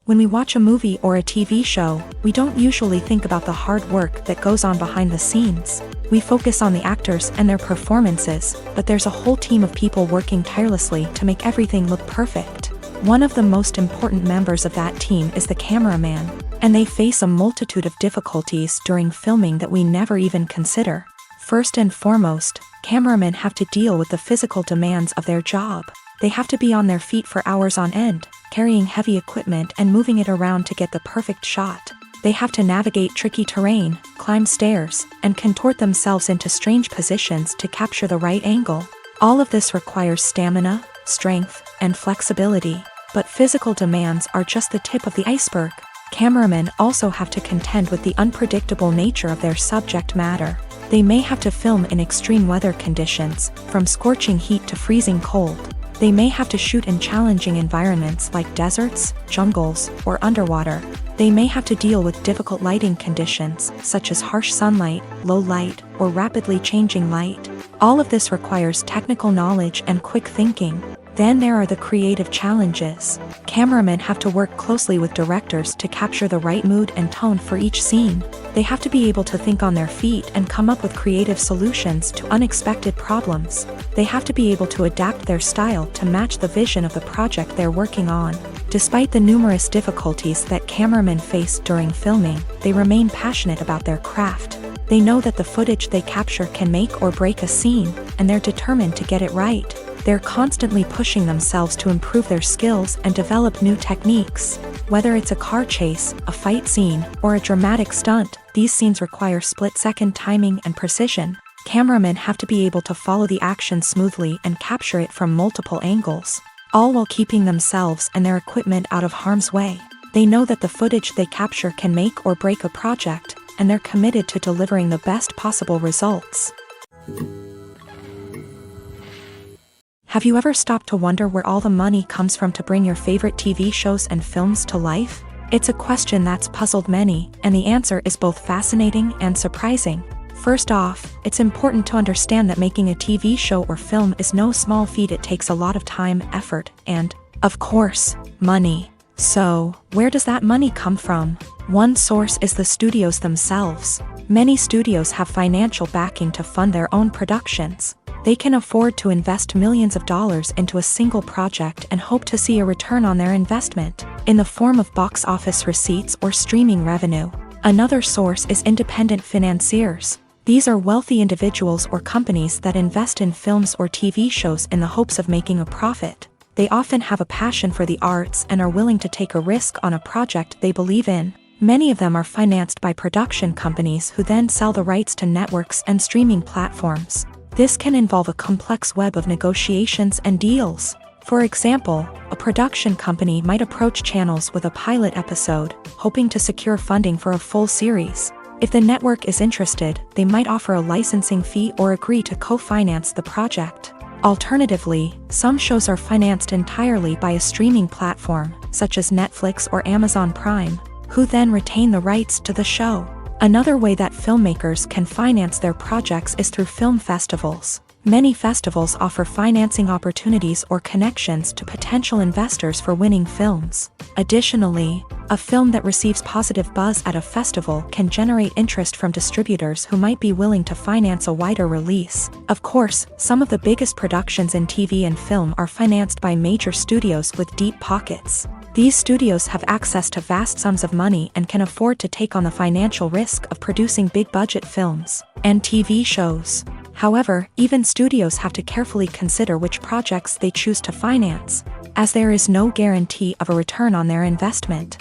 When we watch a movie or a TV show, we don't usually think about the hard work that goes on behind the scenes. We focus on the actors and their performances, but there's a whole team of people working tirelessly to make everything look perfect. One of the most important members of that team is the cameraman, and they face a multitude of difficulties during filming that we never even consider. First and foremost, cameramen have to deal with the physical demands of their job. They have to be on their feet for hours on end, carrying heavy equipment and moving it around to get the perfect shot. They have to navigate tricky terrain, climb stairs, and contort themselves into strange positions to capture the right angle. All of this requires stamina, strength, and flexibility. But physical demands are just the tip of the iceberg. Cameramen also have to contend with the unpredictable nature of their subject matter. They may have to film in extreme weather conditions, from scorching heat to freezing cold. They may have to shoot in challenging environments like deserts, jungles, or underwater. They may have to deal with difficult lighting conditions, such as harsh sunlight, low light, or rapidly changing light. All of this requires technical knowledge and quick thinking. Then there are the creative challenges. Cameramen have to work closely with directors to capture the right mood and tone for each scene. They have to be able to think on their feet and come up with creative solutions to unexpected problems. They have to be able to adapt their style to match the vision of the project they're working on. Despite the numerous difficulties that cameramen face during filming, they remain passionate about their craft. They know that the footage they capture can make or break a scene, and they're determined to get it right. They're constantly pushing themselves to improve their skills and develop new techniques. Whether it's a car chase, a fight scene, or a dramatic stunt, these scenes require split-second timing and precision. Cameramen have to be able to follow the action smoothly and capture it from multiple angles, all while keeping themselves and their equipment out of harm's way. They know that the footage they capture can make or break a project, and they're committed to delivering the best possible results. Have you ever stopped to wonder where all the money comes from to bring your favorite TV shows and films to life? It's a question that's puzzled many, and the answer is both fascinating and surprising. First off, it's important to understand that making a TV show or film is no small feat. It takes a lot of time, effort, and, of course, money. So, where does that money come from? One source is the studios themselves. Many studios have financial backing to fund their own productions. They can afford to invest millions of dollars into a single project and hope to see a return on their investment, in the form of box office receipts or streaming revenue. Another source is independent financiers. These are wealthy individuals or companies that invest in films or TV shows in the hopes of making a profit. They often have a passion for the arts and are willing to take a risk on a project they believe in. Many of them are financed by production companies who then sell the rights to networks and streaming platforms. This can involve a complex web of negotiations and deals. For example, a production company might approach channels with a pilot episode, hoping to secure funding for a full series. If the network is interested, they might offer a licensing fee or agree to co-finance the project. Alternatively, some shows are financed entirely by a streaming platform, such as Netflix or Amazon Prime, who then retain the rights to the show. Another way that filmmakers can finance their projects is through film festivals. Many festivals offer financing opportunities or connections to potential investors for winning films. Additionally, a film that receives positive buzz at a festival can generate interest from distributors who might be willing to finance a wider release. Of course, some of the biggest productions in TV and film are financed by major studios with deep pockets. These studios have access to vast sums of money and can afford to take on the financial risk of producing big-budget films and TV shows. However, even studios have to carefully consider which projects they choose to finance, as there is no guarantee of a return on their investment.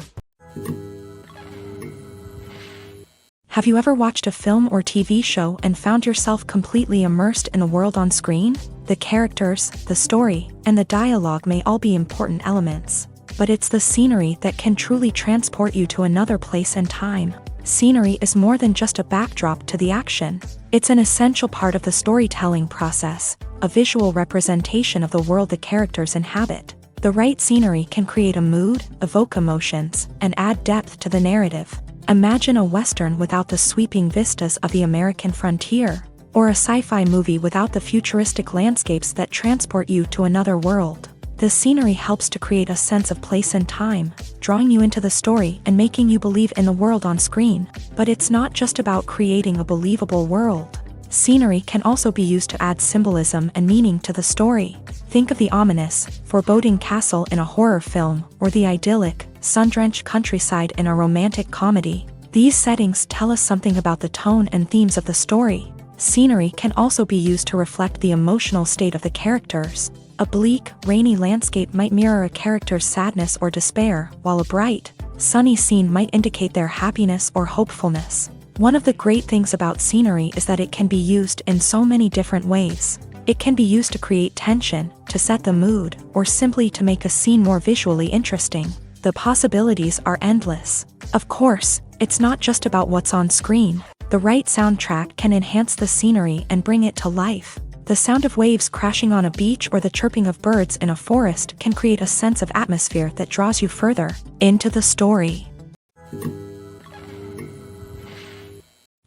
Have you ever watched a film or TV show and found yourself completely immersed in the world on screen? The characters, the story, and the dialogue may all be important elements, but it's the scenery that can truly transport you to another place and time. Scenery is more than just a backdrop to the action. It's an essential part of the storytelling process, a visual representation of the world the characters inhabit. The right scenery can create a mood, evoke emotions, and add depth to the narrative. Imagine a Western without the sweeping vistas of the American frontier, or a sci-fi movie without the futuristic landscapes that transport you to another world. The scenery helps to create a sense of place and time, drawing you into the story and making you believe in the world on screen. But it's not just about creating a believable world. Scenery can also be used to add symbolism and meaning to the story. Think of the ominous, foreboding castle in a horror film, or the idyllic, sun-drenched countryside in a romantic comedy. These settings tell us something about the tone and themes of the story. Scenery can also be used to reflect the emotional state of the characters. A bleak, rainy landscape might mirror a character's sadness or despair, while a bright, sunny scene might indicate their happiness or hopefulness. One of the great things about scenery is that it can be used in so many different ways. It can be used to create tension, to set the mood, or simply to make a scene more visually interesting. The possibilities are endless. Of course, it's not just about what's on screen. The right soundtrack can enhance the scenery and bring it to life. The sound of waves crashing on a beach or the chirping of birds in a forest can create a sense of atmosphere that draws you further into the story.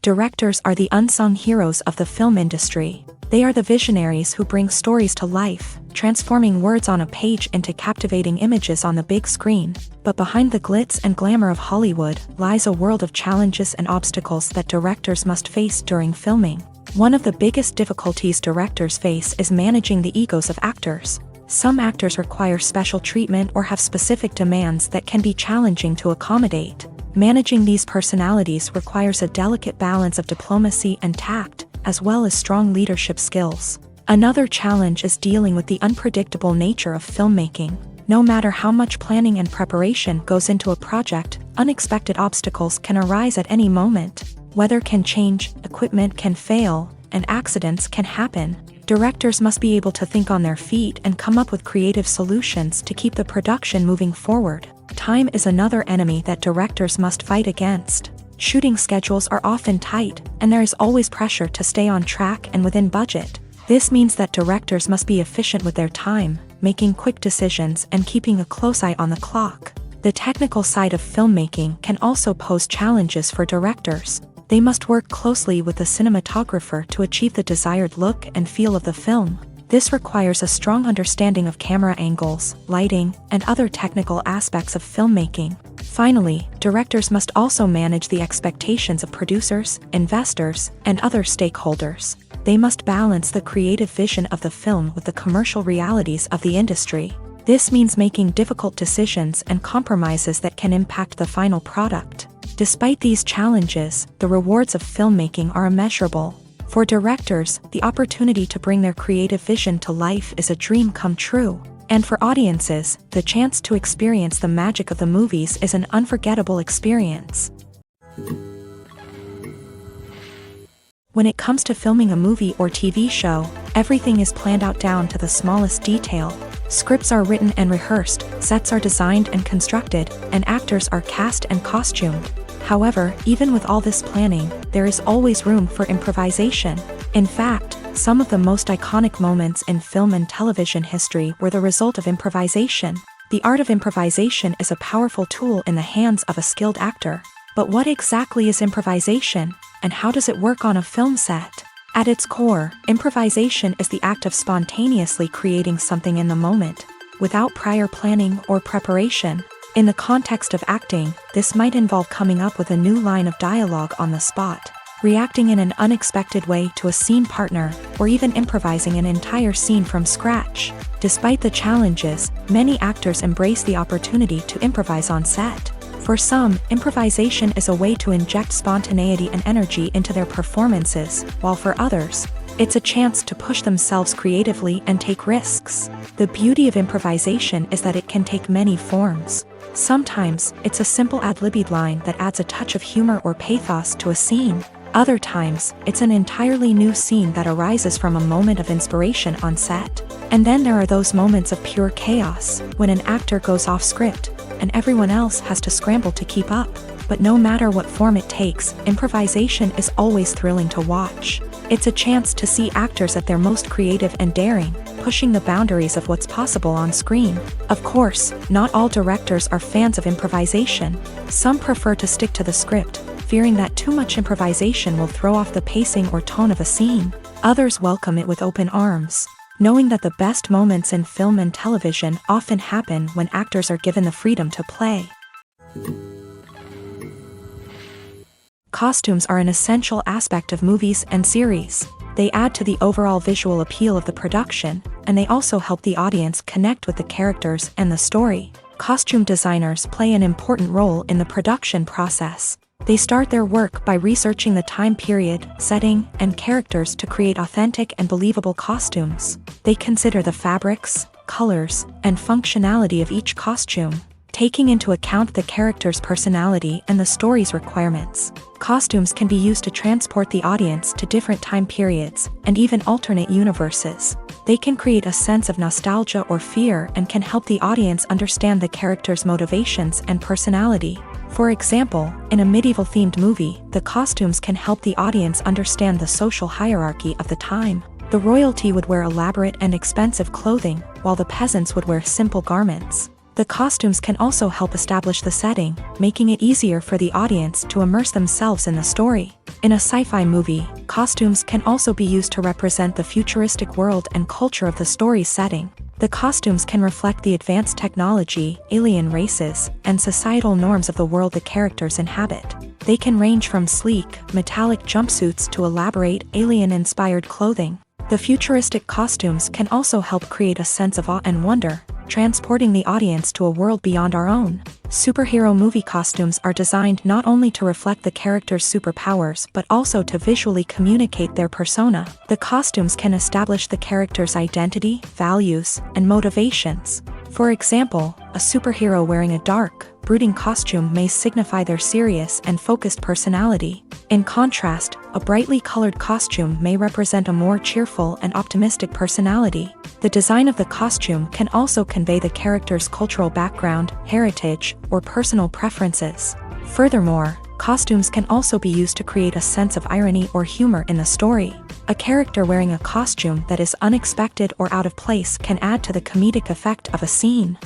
Directors are the unsung heroes of the film industry. They are the visionaries who bring stories to life, transforming words on a page into captivating images on the big screen. But behind the glitz and glamour of Hollywood lies a world of challenges and obstacles that directors must face during filming. One of the biggest difficulties directors face is managing the egos of actors. Some actors require special treatment or have specific demands that can be challenging to accommodate. Managing these personalities requires a delicate balance of diplomacy and tact, as well as strong leadership skills. Another challenge is dealing with the unpredictable nature of filmmaking. No matter how much planning and preparation goes into a project, unexpected obstacles can arise at any moment. Weather can change, equipment can fail, and accidents can happen. Directors must be able to think on their feet and come up with creative solutions to keep the production moving forward. Time is another enemy that directors must fight against. Shooting schedules are often tight, and there is always pressure to stay on track and within budget. This means that directors must be efficient with their time, making quick decisions and keeping a close eye on the clock. The technical side of filmmaking can also pose challenges for directors. They must work closely with the cinematographer to achieve the desired look and feel of the film. This requires a strong understanding of camera angles, lighting, and other technical aspects of filmmaking. Finally, directors must also manage the expectations of producers, investors, and other stakeholders. They must balance the creative vision of the film with the commercial realities of the industry. This means making difficult decisions and compromises that can impact the final product. Despite these challenges, the rewards of filmmaking are immeasurable. For directors, the opportunity to bring their creative vision to life is a dream come true. And for audiences, the chance to experience the magic of the movies is an unforgettable experience. When it comes to filming a movie or TV show, everything is planned out down to the smallest detail. Scripts are written and rehearsed, sets are designed and constructed, and actors are cast and costumed. However, even with all this planning, there is always room for improvisation. In fact, some of the most iconic moments in film and television history were the result of improvisation. The art of improvisation is a powerful tool in the hands of a skilled actor. But what exactly is improvisation, and how does it work on a film set? At its core, improvisation is the act of spontaneously creating something in the moment, without prior planning or preparation. In the context of acting, this might involve coming up with a new line of dialogue on the spot, reacting in an unexpected way to a scene partner, or even improvising an entire scene from scratch. Despite the challenges, many actors embrace the opportunity to improvise on set. For some, improvisation is a way to inject spontaneity and energy into their performances, while for others, it's a chance to push themselves creatively and take risks. The beauty of improvisation is that it can take many forms. Sometimes, it's a simple ad-libbed line that adds a touch of humor or pathos to a scene. Other times, it's an entirely new scene that arises from a moment of inspiration on set. And then there are those moments of pure chaos, when an actor goes off script, and everyone else has to scramble to keep up. But no matter what form it takes, improvisation is always thrilling to watch. It's a chance to see actors at their most creative and daring, pushing the boundaries of what's possible on screen. Of course, not all directors are fans of improvisation. Some prefer to stick to the script, fearing that too much improvisation will throw off the pacing or tone of a scene. Others welcome it with open arms, knowing that the best moments in film and television often happen when actors are given the freedom to play. Costumes are an essential aspect of movies and series. They add to the overall visual appeal of the production, and they also help the audience connect with the characters and the story. Costume designers play an important role in the production process. They start their work by researching the time period, setting, and characters to create authentic and believable costumes. They consider the fabrics, colors, and functionality of each costume, taking into account the character's personality and the story's requirements. Costumes can be used to transport the audience to different time periods, and even alternate universes. They can create a sense of nostalgia or fear and can help the audience understand the character's motivations and personality. For example, in a medieval-themed movie, the costumes can help the audience understand the social hierarchy of the time. The royalty would wear elaborate and expensive clothing, while the peasants would wear simple garments. The costumes can also help establish the setting, making it easier for the audience to immerse themselves in the story. In a sci-fi movie, costumes can also be used to represent the futuristic world and culture of the story's setting. The costumes can reflect the advanced technology, alien races, and societal norms of the world the characters inhabit. They can range from sleek, metallic jumpsuits to elaborate, alien-inspired clothing. The futuristic costumes can also help create a sense of awe and wonder, transporting the audience to a world beyond our own. Superhero movie costumes are designed not only to reflect the character's superpowers but also to visually communicate their persona. The costumes can establish the character's identity, values, and motivations. For example, a superhero wearing a dark, brooding costume may signify their serious and focused personality. In contrast, a brightly colored costume may represent a more cheerful and optimistic personality. The design of the costume can also convey the character's cultural background, heritage, or personal preferences. Furthermore, costumes can also be used to create a sense of irony or humor in the story. A character wearing a costume that is unexpected or out of place can add to the comedic effect of a scene.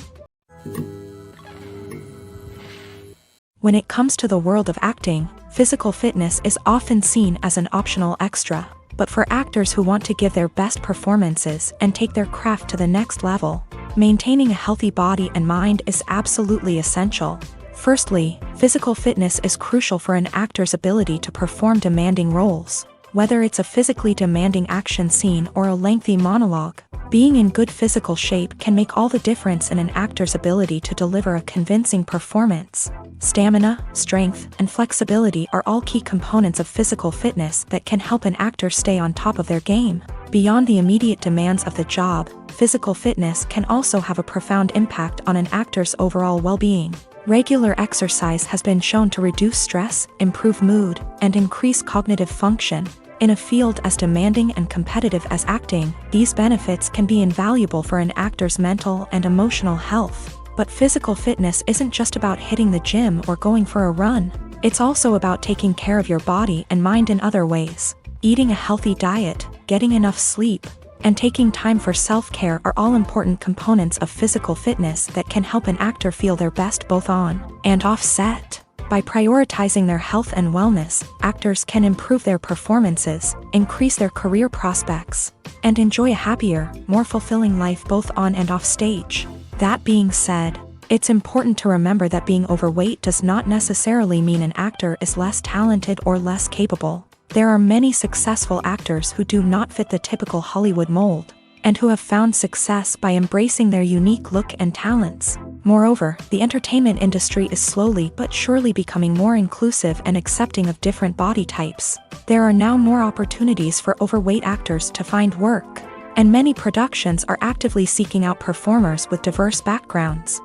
When it comes to the world of acting, physical fitness is often seen as an optional extra. But for actors who want to give their best performances and take their craft to the next level, maintaining a healthy body and mind is absolutely essential. Firstly, physical fitness is crucial for an actor's ability to perform demanding roles. Whether it's a physically demanding action scene or a lengthy monologue, being in good physical shape can make all the difference in an actor's ability to deliver a convincing performance. Stamina, strength, and flexibility are all key components of physical fitness that can help an actor stay on top of their game. Beyond the immediate demands of the job, physical fitness can also have a profound impact on an actor's overall well-being. Regular exercise has been shown to reduce stress, improve mood, and increase cognitive function. In a field as demanding and competitive as acting, these benefits can be invaluable for an actor's mental and emotional health. But physical fitness isn't just about hitting the gym or going for a run. It's also about taking care of your body and mind in other ways. Eating a healthy diet, getting enough sleep, and taking time for self-care are all important components of physical fitness that can help an actor feel their best both on and off set. By prioritizing their health and wellness, actors can improve their performances, increase their career prospects, and enjoy a happier, more fulfilling life both on and off stage. That being said, it's important to remember that being overweight does not necessarily mean an actor is less talented or less capable. There are many successful actors who do not fit the typical Hollywood mold, and who have found success by embracing their unique look and talents. Moreover, the entertainment industry is slowly but surely becoming more inclusive and accepting of different body types. There are now more opportunities for overweight actors to find work, and many productions are actively seeking out performers with diverse backgrounds.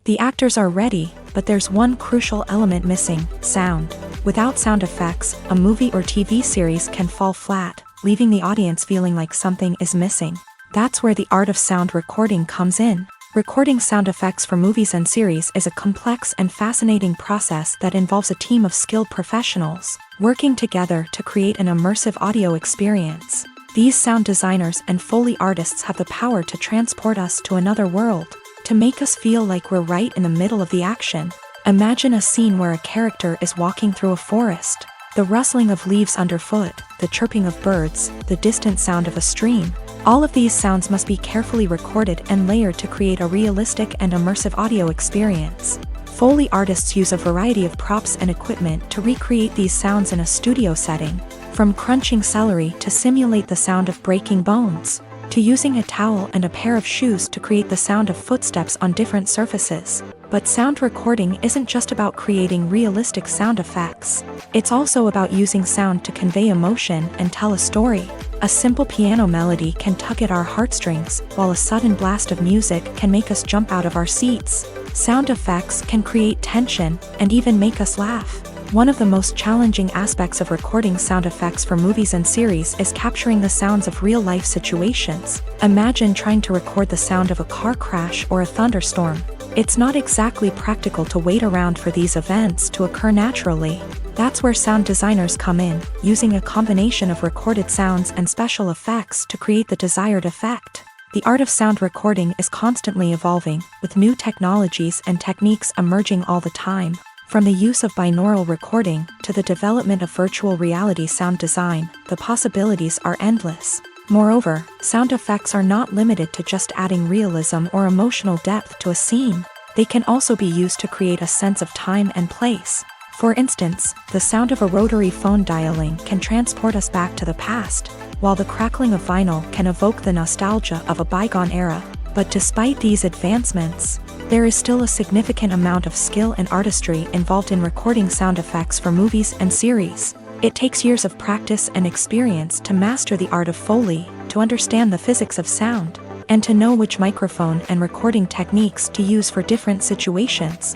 The actors are ready, but there's one crucial element missing: sound. Without sound effects, a movie or TV series can fall flat, leaving the audience feeling like something is missing. That's where the art of sound recording comes in. Recording sound effects for movies and series is a complex and fascinating process that involves a team of skilled professionals working together to create an immersive audio experience. These sound designers and Foley artists have the power to transport us to another world, to make us feel like we're right in the middle of the action. Imagine a scene where a character is walking through a forest. The rustling of leaves underfoot, the chirping of birds, the distant sound of a stream. All of these sounds must be carefully recorded and layered to create a realistic and immersive audio experience. Foley artists use a variety of props and equipment to recreate these sounds in a studio setting, from crunching celery to simulate the sound of breaking bones, to using a towel and a pair of shoes to create the sound of footsteps on different surfaces. But sound recording isn't just about creating realistic sound effects. It's also about using sound to convey emotion and tell a story. A simple piano melody can tug at our heartstrings, while a sudden blast of music can make us jump out of our seats. Sound effects can create tension and even make us laugh. One of the most challenging aspects of recording sound effects for movies and series is capturing the sounds of real-life situations. Imagine trying to record the sound of a car crash or a thunderstorm. It's not exactly practical to wait around for these events to occur naturally. That's where sound designers come in, using a combination of recorded sounds and special effects to create the desired effect. The art of sound recording is constantly evolving, with new technologies and techniques emerging all the time. From the use of binaural recording to the development of virtual reality sound design, the possibilities are endless. Moreover, sound effects are not limited to just adding realism or emotional depth to a scene. They can also be used to create a sense of time and place. For instance, the sound of a rotary phone dialing can transport us back to the past, while the crackling of vinyl can evoke the nostalgia of a bygone era. But despite these advancements, there is still a significant amount of skill and artistry involved in recording sound effects for movies and series. It takes years of practice and experience to master the art of Foley, to understand the physics of sound, and to know which microphone and recording techniques to use for different situations.